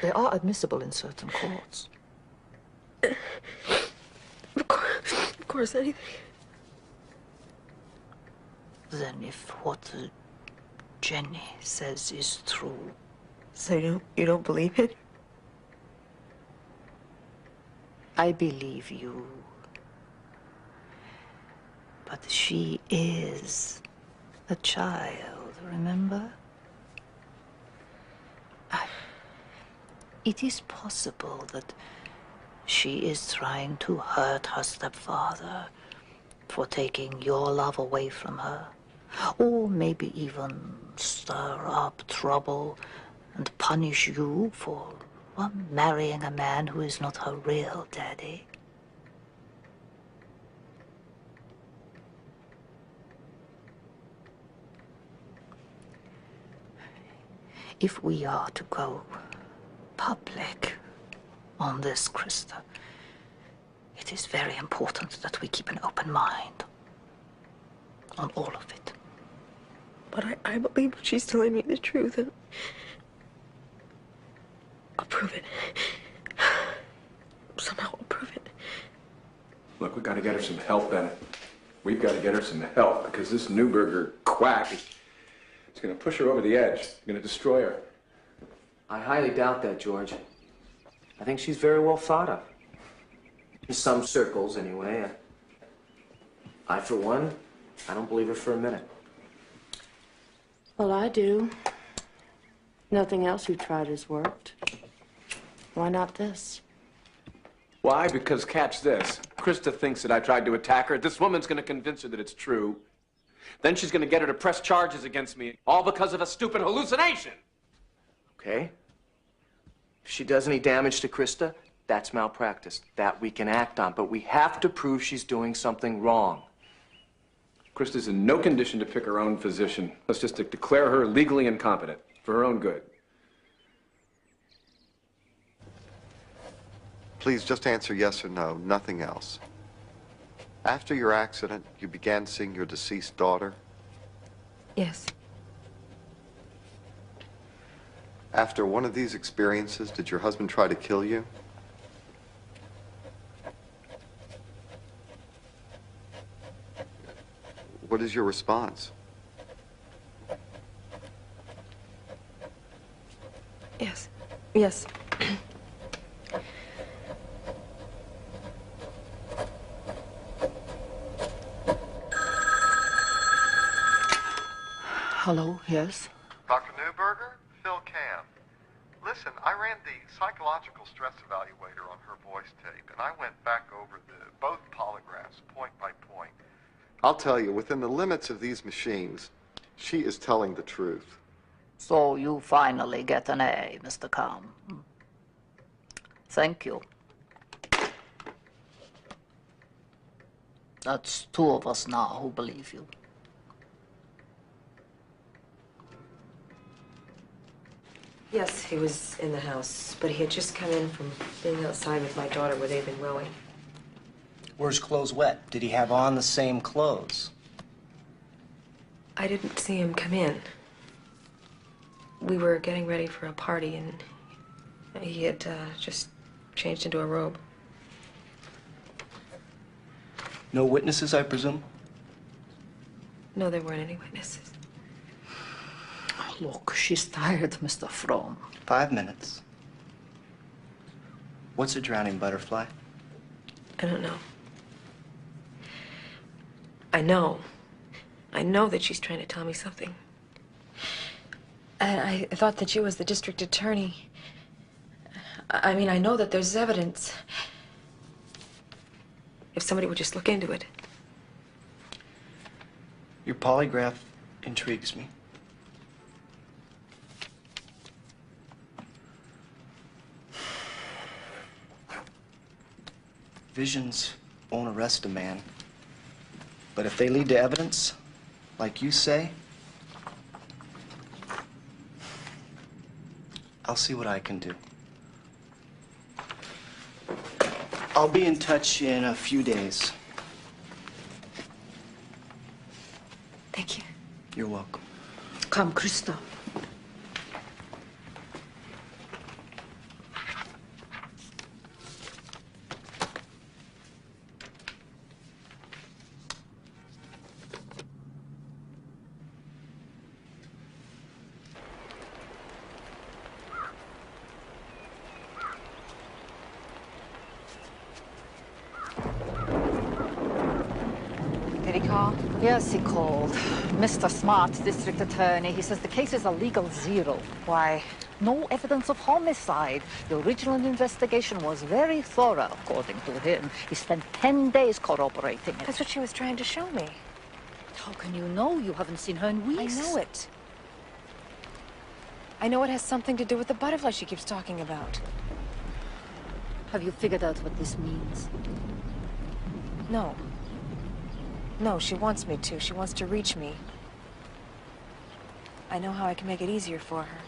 They are admissible in certain courts. Of course, anything. Then if what Jenny says is true... So you don't believe it? I believe you. But she is a child, remember? It is possible that she is trying to hurt her stepfather for taking your love away from her. Or maybe even stir up trouble and punish you for marrying a man who is not her real daddy. If we are to go public on this, Krista, it is very important that we keep an open mind on all of it. But I believe she's telling me the truth, and I'll prove it. Somehow I'll prove it. Look, we've got to get her some help, Bennett. We've got to get her some help, because this Newberger quack is going to push her over the edge. He's going to destroy her. I highly doubt that, George. I think she's very well thought of. In some circles, anyway. I, for one, I don't believe her for a minute. Well, I do. Nothing else you tried has worked. Why not this? Why? Because, catch this. Krista thinks that I tried to attack her. This woman's going to convince her that it's true. Then she's going to get her to press charges against me, all because of a stupid hallucination. Okay? If she does any damage to Krista, that's malpractice. That we can act on, but we have to prove she's doing something wrong. Krista's in no condition to pick her own physician. Let's just declare her legally incompetent for her own good. Please just answer yes or no, nothing else. After your accident, you began seeing your deceased daughter? Yes. After one of these experiences, did your husband try to kill you? What is your response? Yes. Yes. Hello, yes? Dr. Newberger? Phil Cam. Listen, I ran the psychological stress evaluator on her voice tape, and I went back over both polygraphs, point by point. I'll tell you, within the limits of these machines, she is telling the truth. So you finally get an A, Mr. Cam. Thank you. That's two of us now who believe you. Yes, he was in the house, but he had just come in from being outside with my daughter where they've been rowing. Were his clothes wet? Did he have on the same clothes? I didn't see him come in. We were getting ready for a party, and he had just changed into a robe. No witnesses, I presume? No, there weren't any witnesses. Look, she's tired, Mr. Fromm. 5 minutes. What's a drowning butterfly? I don't know. I know. I know that she's trying to tell me something. And I thought that you was the district attorney. I mean, I know that there's evidence. If somebody would just look into it. Your polygraph intrigues me. Visions won't arrest a man. But if they lead to evidence, like you say, I'll see what I can do. I'll be in touch in a few days. Thank you. You're welcome. Come, Krista. Yes, he called. Mr. Smart, district attorney. He says the case is a legal zero. Why? No evidence of homicide. The original investigation was very thorough, according to him. He spent 10 days corroborating it. That's what she was trying to show me. How can you know? You haven't seen her in weeks. I know it. I know it has something to do with the butterfly she keeps talking about. Have you figured out what this means? No. No, she wants me to. She wants to reach me. I know how I can make it easier for her.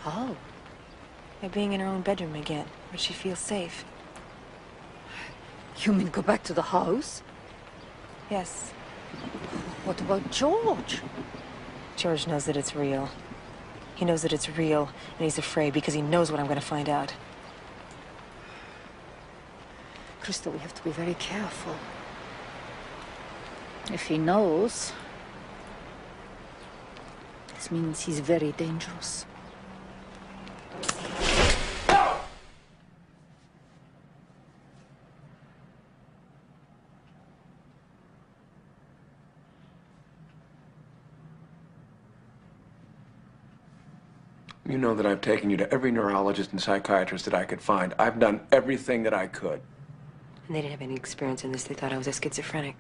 How? By being in her own bedroom again, where she feels safe. You mean go back to the house? Yes. What about George? George knows that it's real. He knows that it's real, and he's afraid because he knows what I'm going to find out. Krista, we have to be very careful. If he knows, this means he's very dangerous. You know that I've taken you to every neurologist and psychiatrist that I could find. I've done everything that I could. And they didn't have any experience in this. They thought I was a schizophrenic.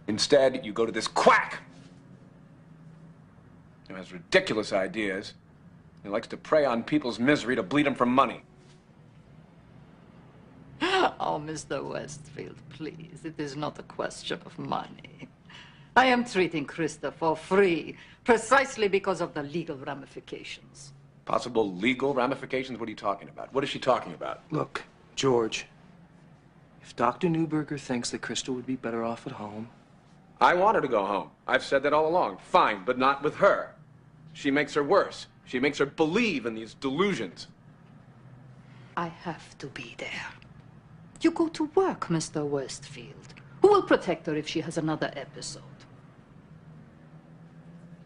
Instead, you go to this quack who has ridiculous ideas. He likes to prey on people's misery to bleed them for money. Oh, Mr. Westfield, please. It is not a question of money. I am treating Krista for free, precisely because of the legal ramifications. Possible legal ramifications? What are you talking about? What is she talking about? Look, George, if Dr. Newberger thinks that Krista would be better off at home... I want her to go home. I've said that all along. Fine, but not with her. She makes her worse. She makes her believe in these delusions. I have to be there. You go to work, Mr. Westfield. Who will protect her if she has another episode?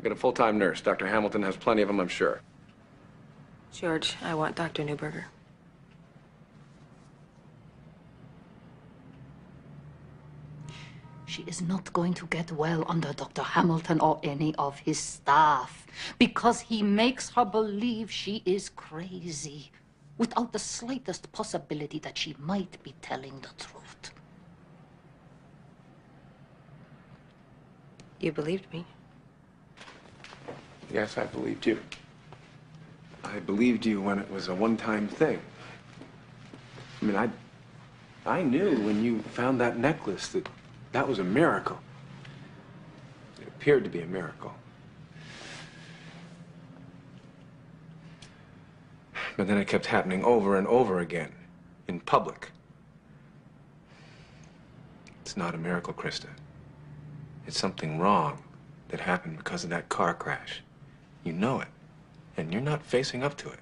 Get a full-time nurse. Dr. Hamilton has plenty of them, I'm sure. George, I want Dr. Newberger. She is not going to get well under Dr. Hamilton or any of his staff because he makes her believe she is crazy without the slightest possibility that she might be telling the truth. You believed me. Yes, I believed you. I believed you when it was a one-time thing. I mean, I knew when you found that necklace that that was a miracle. It appeared to be a miracle. But then it kept happening over and over again, in public. It's not a miracle, Krista. It's something wrong that happened because of that car crash. You know it, and you're not facing up to it.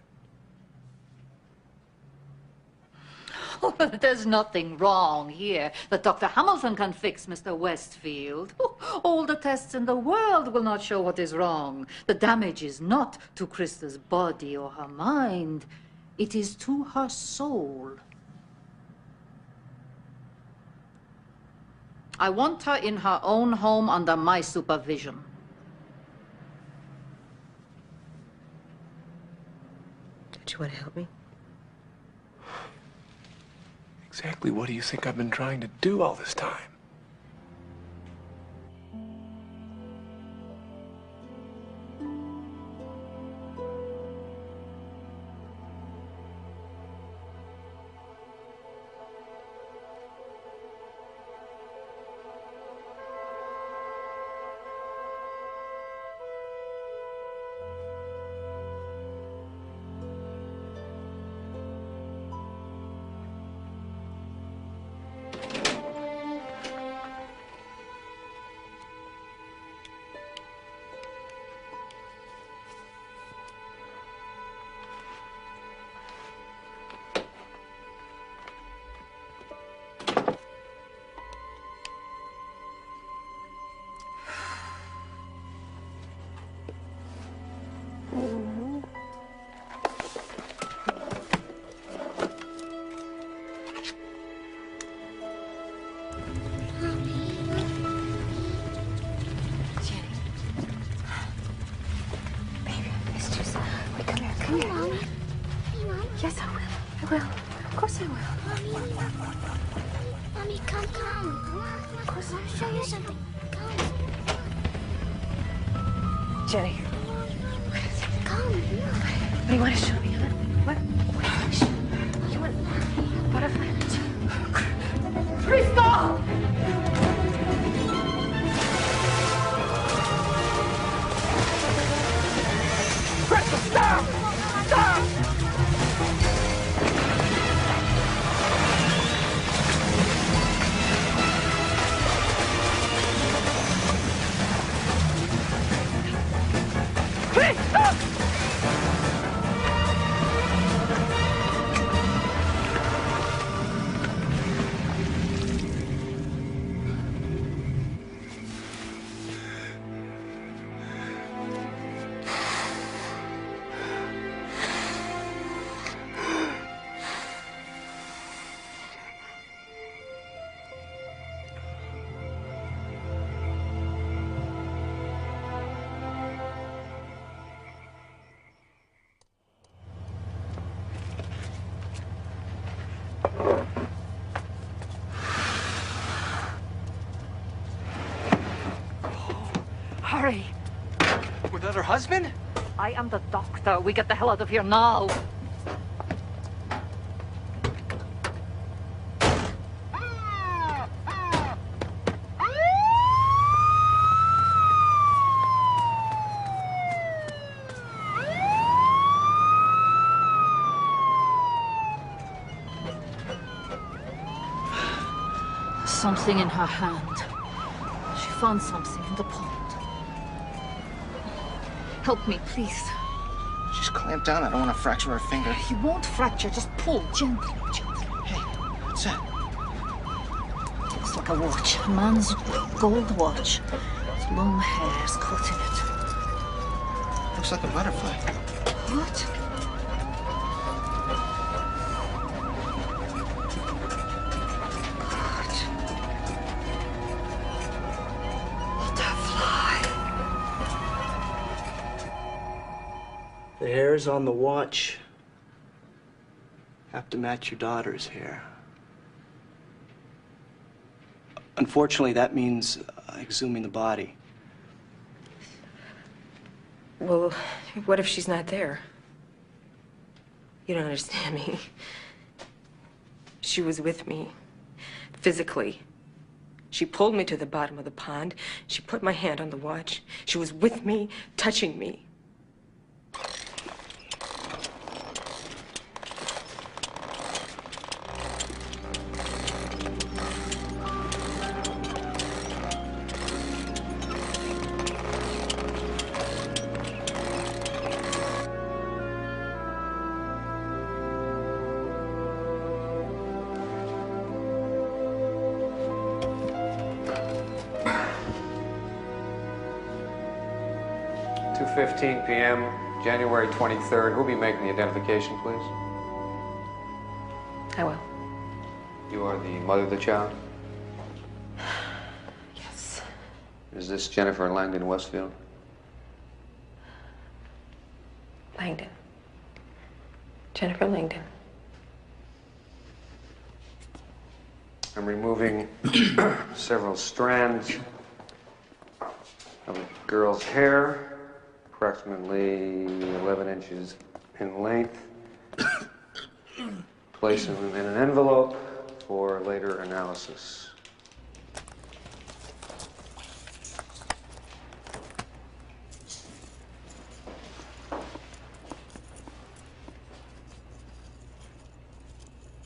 Oh, there's nothing wrong here that Dr. Hamilton can fix, Mr. Westfield. Oh, all the tests in the world will not show what is wrong. The damage is not to Krista's body or her mind. It is to her soul. I want her in her own home under my supervision. Don't you want to help me? Exactly what do you think I've been trying to do all this time? Yes, I will. I will. Of course I will. Mommy, come. Of course I will. I'll show you something. Come. Jenny. Come. What do you want to show me, huh? What? You want butterfly? Krista! Krista, stop! Stop! Hurry. Was that her husband? I am the doctor. We get the hell out of here now. Something in her hand. She found something in the pond. Help me, please. Just clamp down. I don't want to fracture her finger. You won't fracture. Just pull gently, gently. Hey, what's that? Looks like a watch. A man's gold watch. With long hairs caught in it. Looks like a butterfly. What? The hairs on the watch have to match your daughter's hair. Unfortunately, that means exhuming the body. Well, what if she's not there? You don't understand me. She was with me, physically. She pulled me to the bottom of the pond. She put my hand on the watch. She was with me, touching me. p.m., January 23rd. Who'll be making the identification, please? I will. You are the mother of the child? Yes. Is this Jennifer Langdon Westfield? Langdon. Jennifer Langdon. I'm removing several strands of the girl's hair, approximately 11 inches in length. Place them in an envelope for later analysis.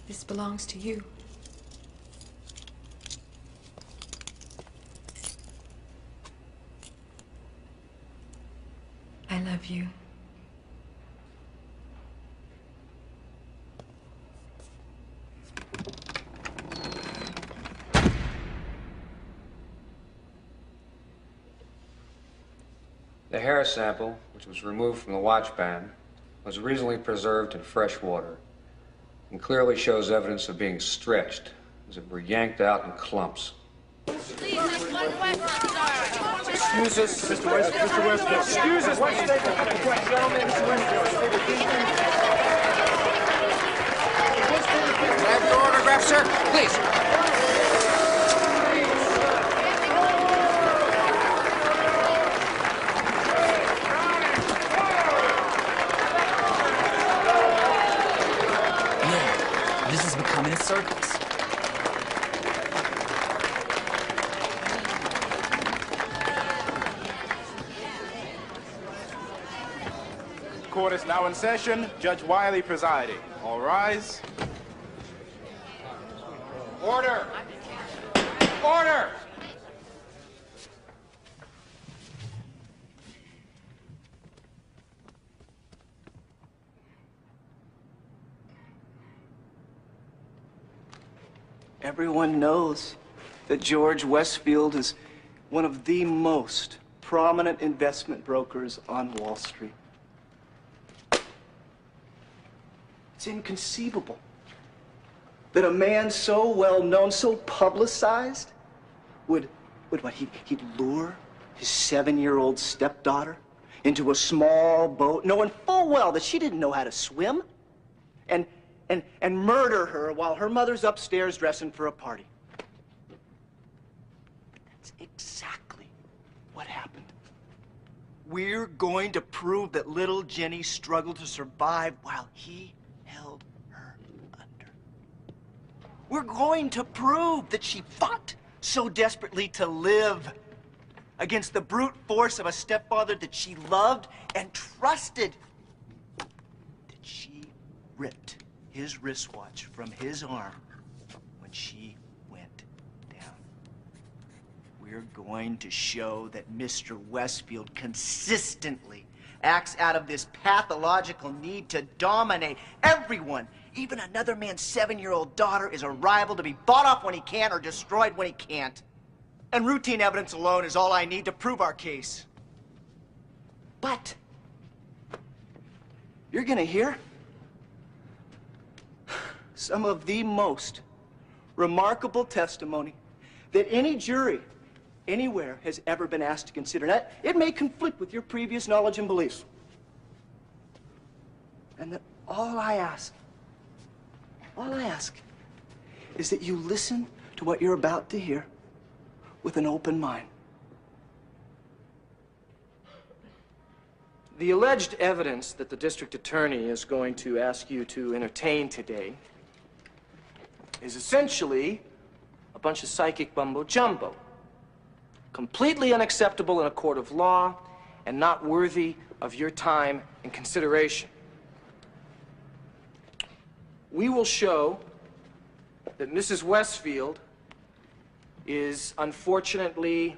This belongs to you. I love you. The hair sample, which was removed from the watch band, was recently preserved in fresh water and clearly shows evidence of being stretched, as it were yanked out in clumps. Excuse us, Mr. West. Mr. Westfield. Excuse us, gentlemen. Mr. Westfield. Can I have your autograph, sir? Please. This is becoming a circus. Court is now in session. Judge Wiley presiding. All rise. Order! Order! Everyone knows that George Westfield is one of the most prominent investment brokers on Wall Street. It's inconceivable that a man so well known, so publicized, would he'd lure his 7-year-old stepdaughter into a small boat, knowing full well that she didn't know how to swim, and murder her while her mother's upstairs dressing for a party. That's exactly what happened. We're going to prove that little Jenny struggled to survive while he held her under. We're going to prove that she fought so desperately to live against the brute force of a stepfather that she loved and trusted, that she ripped his wristwatch from his arm when she went down. We're going to show that Mr. Westfield consistently acts out of this pathological need to dominate everyone. Even another man's 7-year-old daughter is a rival to be bought off when he can or destroyed when he can't. And routine evidence alone is all I need to prove our case. But you're gonna hear some of the most remarkable testimony that any jury anywhere has ever been asked to consider. Now, it may conflict with your previous knowledge and beliefs. And that all I ask is that you listen to what you're about to hear with an open mind. The alleged evidence that the district attorney is going to ask you to entertain today is essentially a bunch of psychic mumbo-jumbo. Completely unacceptable in a court of law and not worthy of your time and consideration. We will show that Mrs. Westfield is unfortunately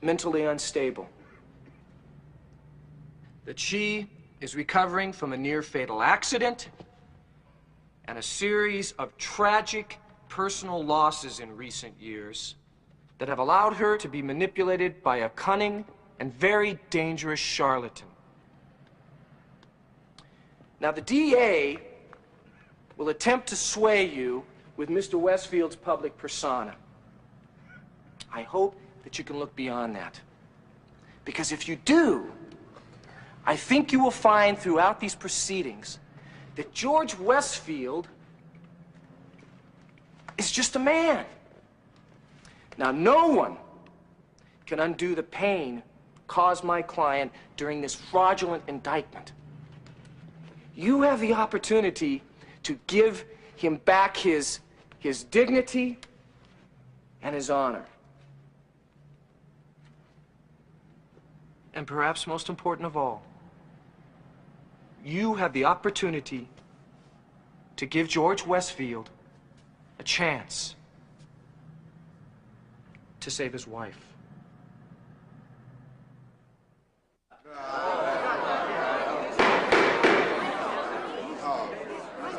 mentally unstable. That she is recovering from a near-fatal accident and a series of tragic personal losses in recent years that have allowed her to be manipulated by a cunning and very dangerous charlatan. Now, the DA will attempt to sway you with Mr. Westfield's public persona. I hope that you can look beyond that. Because if you do, I think you will find throughout these proceedings that George Westfield is just a man. Now, no one can undo the pain caused my client during this fraudulent indictment. You have the opportunity to give him back his dignity and his honor. And perhaps most important of all, you have the opportunity to give George Westfield a chance to save his wife.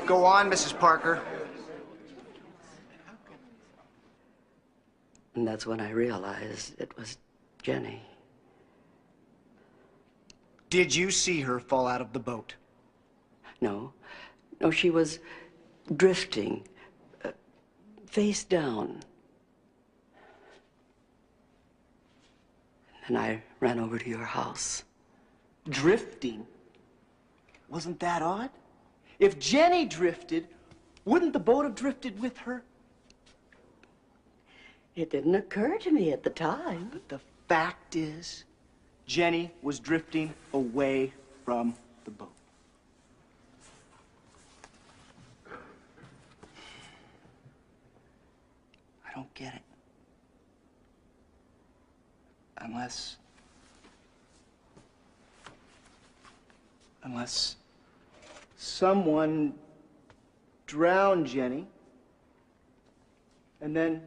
Go on, Mrs. Parker. And that's when I realized it was Jenny. Did you see her fall out of the boat? No. No, she was drifting, face down. And I ran over to your house. Drifting? Wasn't that odd? If Jenny drifted, wouldn't the boat have drifted with her? It didn't occur to me at the time. But the fact is, Jenny was drifting away from the boat. I don't get it. Unless someone drowned Jenny and then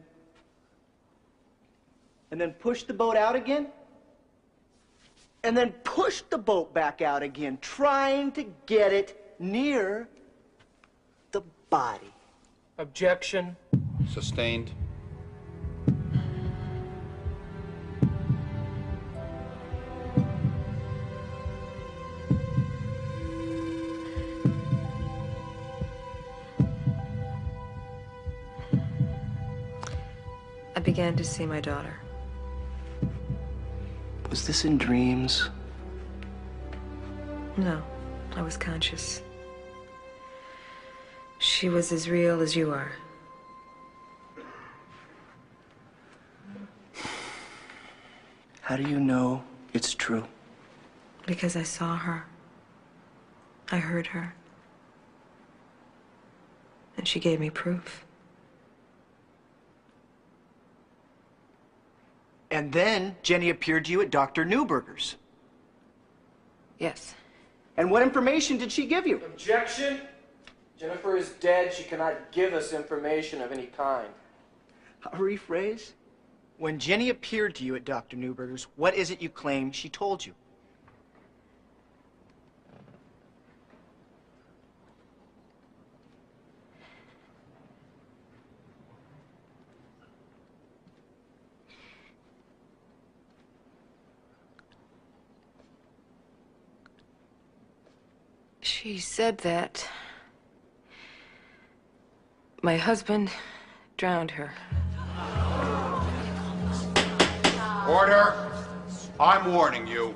pushed the boat out again and then pushed the boat back out again, trying to get it near the body. Objection. Sustained. I began to see my daughter. Was this in dreams? No, I was conscious. She was as real as you are. How do you know it's true? Because I saw her. I heard her. And she gave me proof. And then Jenny appeared to you at Dr. Newberger's. Yes. And what information did she give you? Objection. Jennifer is dead. She cannot give us information of any kind. I'll rephrase. When Jenny appeared to you at Dr. Newberger's, what is it you claim she told you? She said that my husband drowned her. Order! I'm warning you.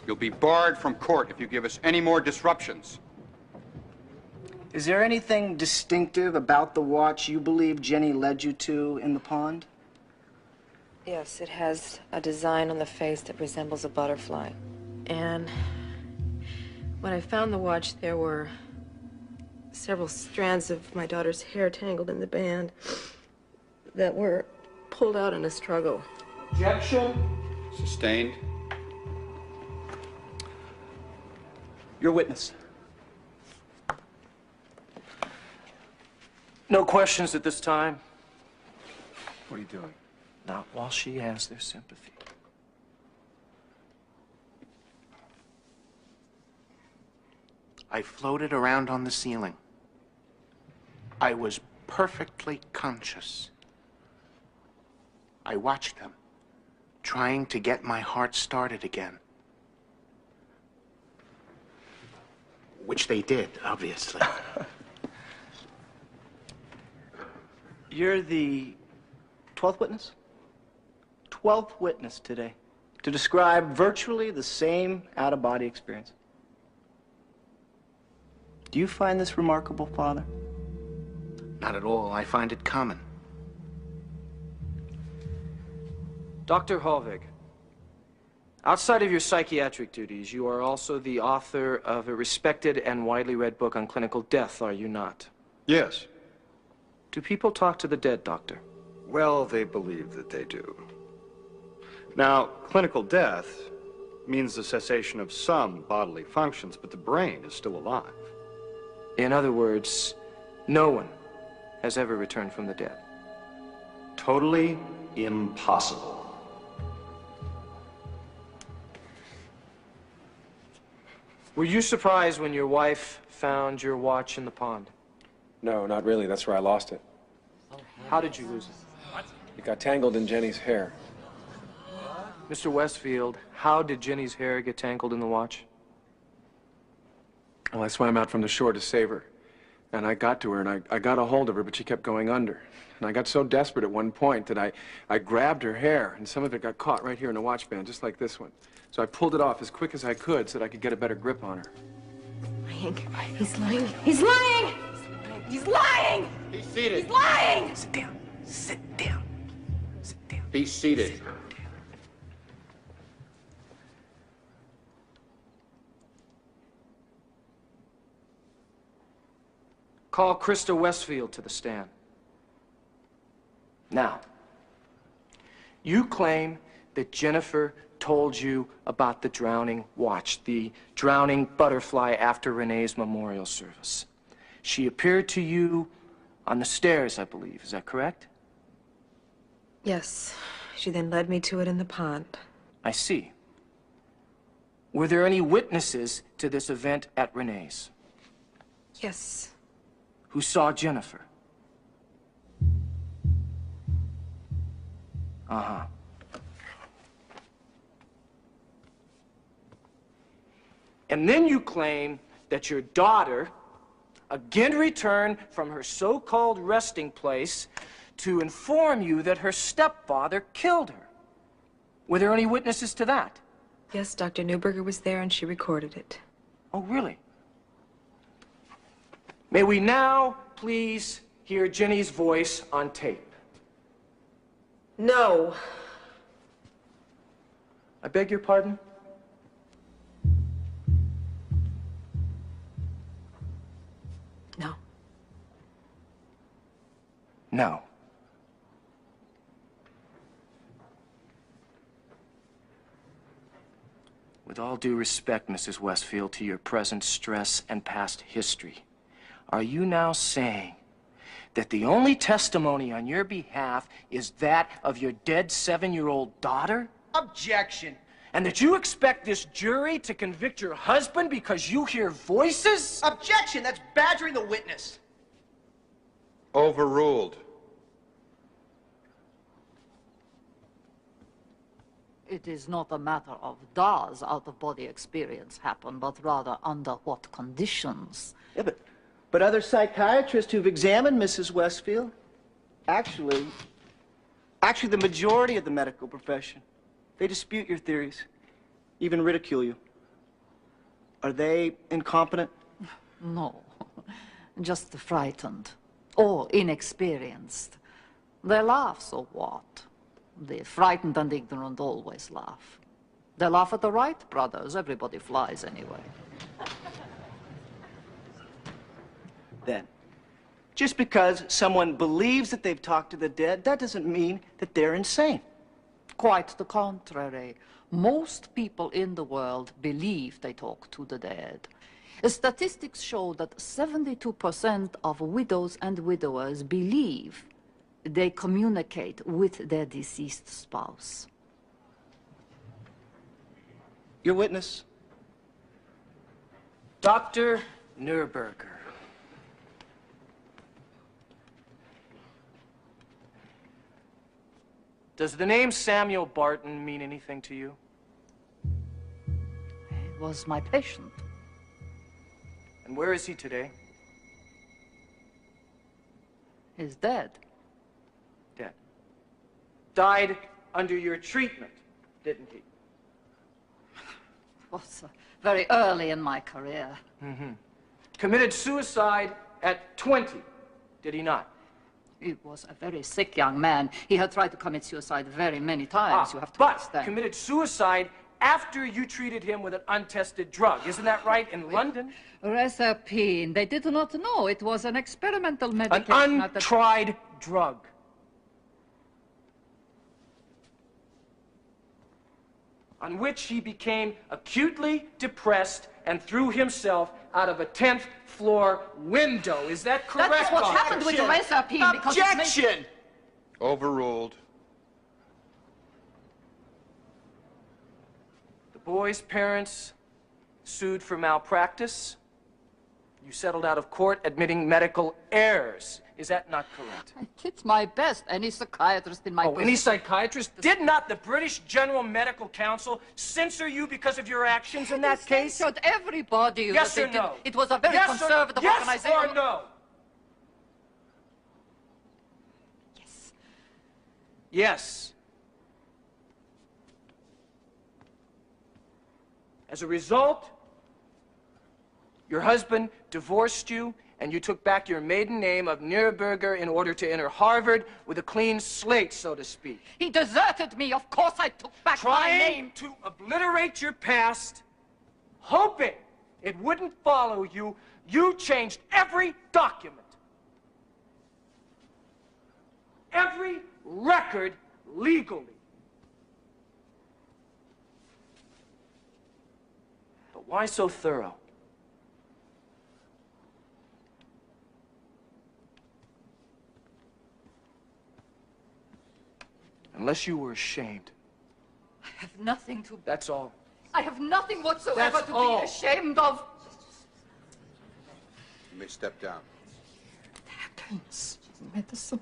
You'll be barred from court if you give us any more disruptions. Is there anything distinctive about the watch you believe Jenny led you to in the pond? Yes, it has a design on the face that resembles a butterfly. And when I found the watch, there were several strands of my daughter's hair tangled in the band that were pulled out in a struggle. Objection. Sustained. Your witness. No questions at this time. What are you doing? Not while she has their sympathy. I floated around on the ceiling. I was perfectly conscious. I watched them, trying to get my heart started again. Which they did, obviously. You're the 12th witness? 12th witness today to describe virtually the same out-of-body experience. Do you find this remarkable, Father? Not at all. I find it common. Dr. Halvig, outside of your psychiatric duties, you are also the author of a respected and widely read book on clinical death, are you not? Yes. Do people talk to the dead, Doctor? Well, they believe that they do. Now, clinical death means the cessation of some bodily functions, but the brain is still alive. In other words, no one has ever returned from the dead. Totally impossible. Were you surprised when your wife found your watch in the pond? No, not really. That's where I lost it. How did you lose it? It got tangled in Jenny's hair. Mr. Westfield, how did Jenny's hair get tangled in the watch? Well, I swam out from the shore to save her. And I got to her, and I got a hold of her, but she kept going under. And I got so desperate at one point that I grabbed her hair, and some of it got caught right here in the watch band, just like this one. So I pulled it off as quick as I could so that I could get a better grip on her. Lying. He's lying. He's lying! He's lying! Be seated. He's lying! Sit down. Sit down. Sit down. Be seated. Call Krista Westfield to the stand. Now, you claim that Jennifer told you about the drowning watch, the drowning butterfly after Renee's memorial service. She appeared to you on the stairs, I believe. Is that correct? Yes. She then led me to it in the pond. I see. Were there any witnesses to this event at Renee's? Yes. Who saw Jennifer? Uh-huh. And then you claim that your daughter again returned from her so-called resting place to inform you that her stepfather killed her. Were there any witnesses to that? Yes, Dr. Newberger was there and she recorded it. Oh, really? May we now please hear Jenny's voice on tape? No. I beg your pardon? No. No. With all due respect, Mrs. Westfield, to your present stress and past history, are you now saying that the only testimony on your behalf is that of your dead 7-year-old daughter? Objection. And that you expect this jury to convict your husband because you hear voices? Objection. That's badgering the witness. Overruled. It is not a matter of does out-of-body experience happen, but rather under what conditions. Yeah, but other psychiatrists who've examined Mrs. Westfield, actually the majority of the medical profession, they dispute your theories, even ridicule you. Are they incompetent? No, just frightened or inexperienced. They laugh, so what? The frightened and ignorant always laugh. They laugh at the Wright brothers. Everybody flies anyway. Then, just because someone believes that they've talked to the dead, that doesn't mean that they're insane. Quite the contrary. Most people in the world believe they talk to the dead. Statistics show that 72% of widows and widowers believe they communicate with their deceased spouse. Your witness, Dr. Neuberger. Does the name Samuel Barton mean anything to you? He was my patient. And where is he today? He's dead. Dead. Died under your treatment, didn't he? It was very early in my career. Mm-hmm. Committed suicide at 20, did he not? He was a very sick young man. He had tried to commit suicide very many times, you have to understand. But committed suicide after you treated him with an untested drug. Isn't that right, in London? Reserpine. They did not know. It was an experimental medication. An untried drug. On which he became acutely depressed and threw himself out of a 10th floor window. Is that correct? That's what happened with Reserpine. Objection! Overruled. The boy's parents sued for malpractice. You settled out of court admitting medical errors. Is that not correct? I did my best. Any psychiatrist in my position. Any psychiatrist? Did not the British General Medical Council censor you because of your actions in that case? Censored everybody. Yes or no? It was a very conservative organization. Yes or no? Yes. Yes. As a result, your husband divorced you, and you took back your maiden name of Neuberger in order to enter Harvard with a clean slate, so to speak. He deserted me. Of course I took back my name. Trying to obliterate your past, hoping it wouldn't follow you, you changed every document, every record legally. But why so thorough? Unless you were ashamed. I have nothing to... That's all. I have nothing whatsoever That's to all. be ashamed of. You may step down. Happens. Medicine.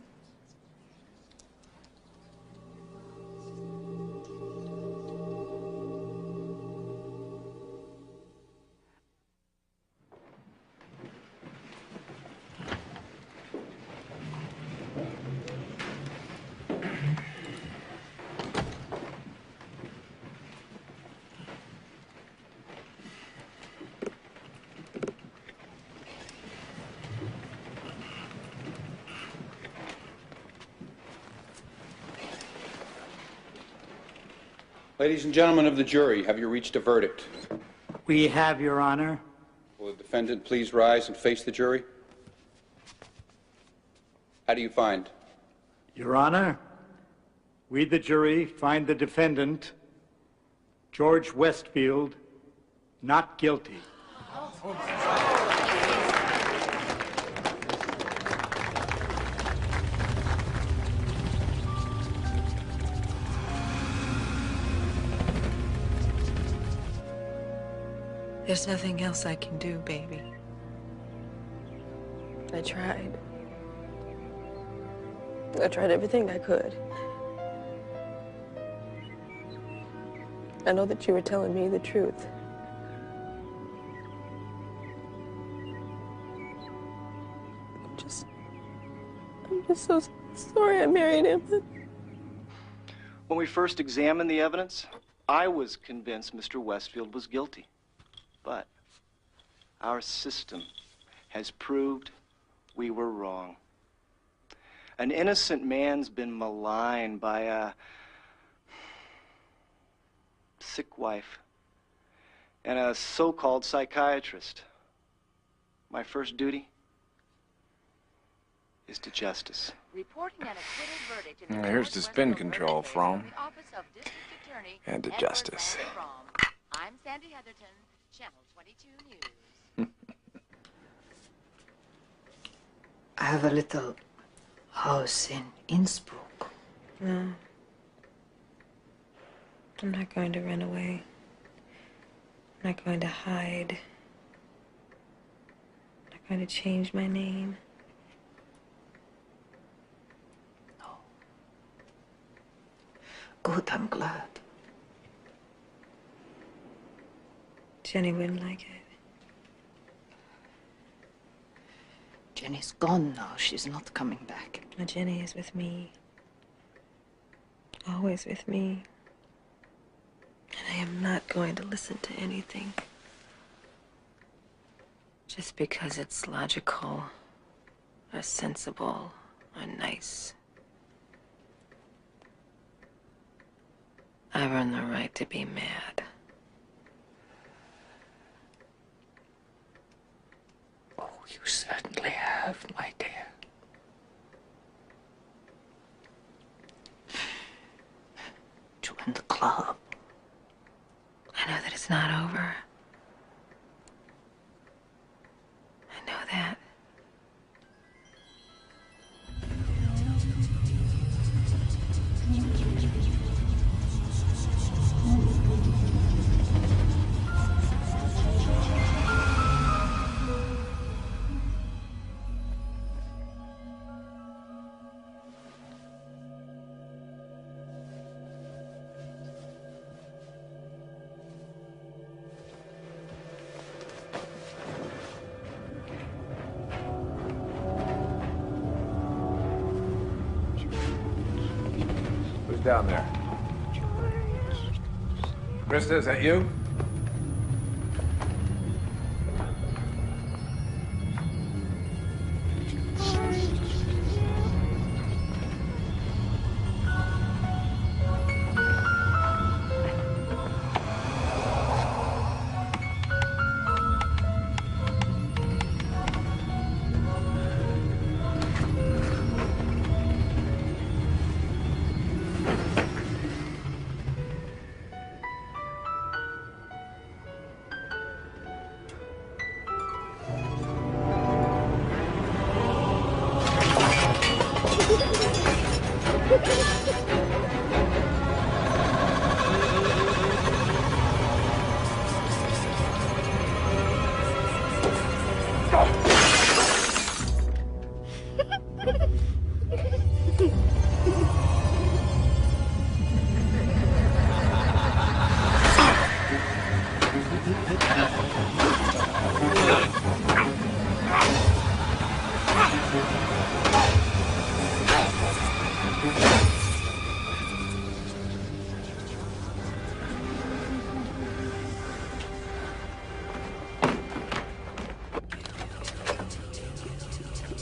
Ladies and gentlemen of the jury, have you reached a verdict? We have, Your Honor. Will the defendant please rise and face the jury? How do you find? Your Honor, we, the jury, find the defendant, George Westfield, not guilty. There's nothing else I can do, baby. I tried. I tried everything I could. I know that you were telling me the truth. I'm just so sorry I married him. When we first examined the evidence, I was convinced Mr. Westfield was guilty. But our system has proved we were wrong. An innocent man's been maligned by a sick wife and a so-called psychiatrist. My first duty is to justice. Reporting an acquittal verdict in the Here's to spin control, Frome. the Office of District Attorney And to Edward justice. Randall Frome. I'm Sandy Heatherton, Channel 22 News. I have a little house in Innsbruck. No. I'm not going to run away. I'm not going to hide. I'm not going to change my name. Good, I'm glad. Jenny wouldn't like it. Jenny's gone now. She's not coming back. Now Jenny is with me. Always with me. And I am not going to listen to anything. Just because it's logical, or sensible, or nice. I've earned the right to be mad. Oh, you certainly have, my dear. Join the club. I know that it's not over. I know that. Who's down there? Krista, is that you?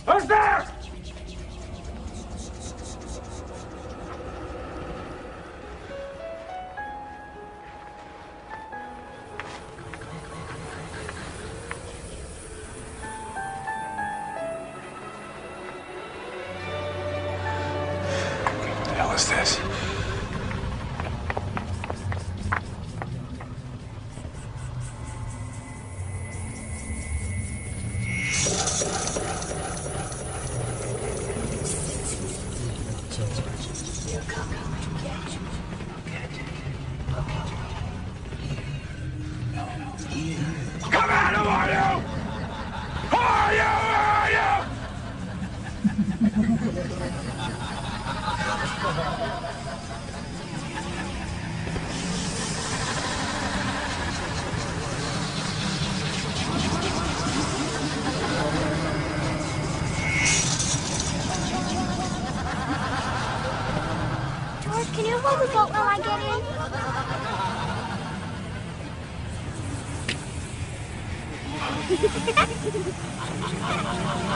Who's there? What the hell is this? hold the boat while I get in?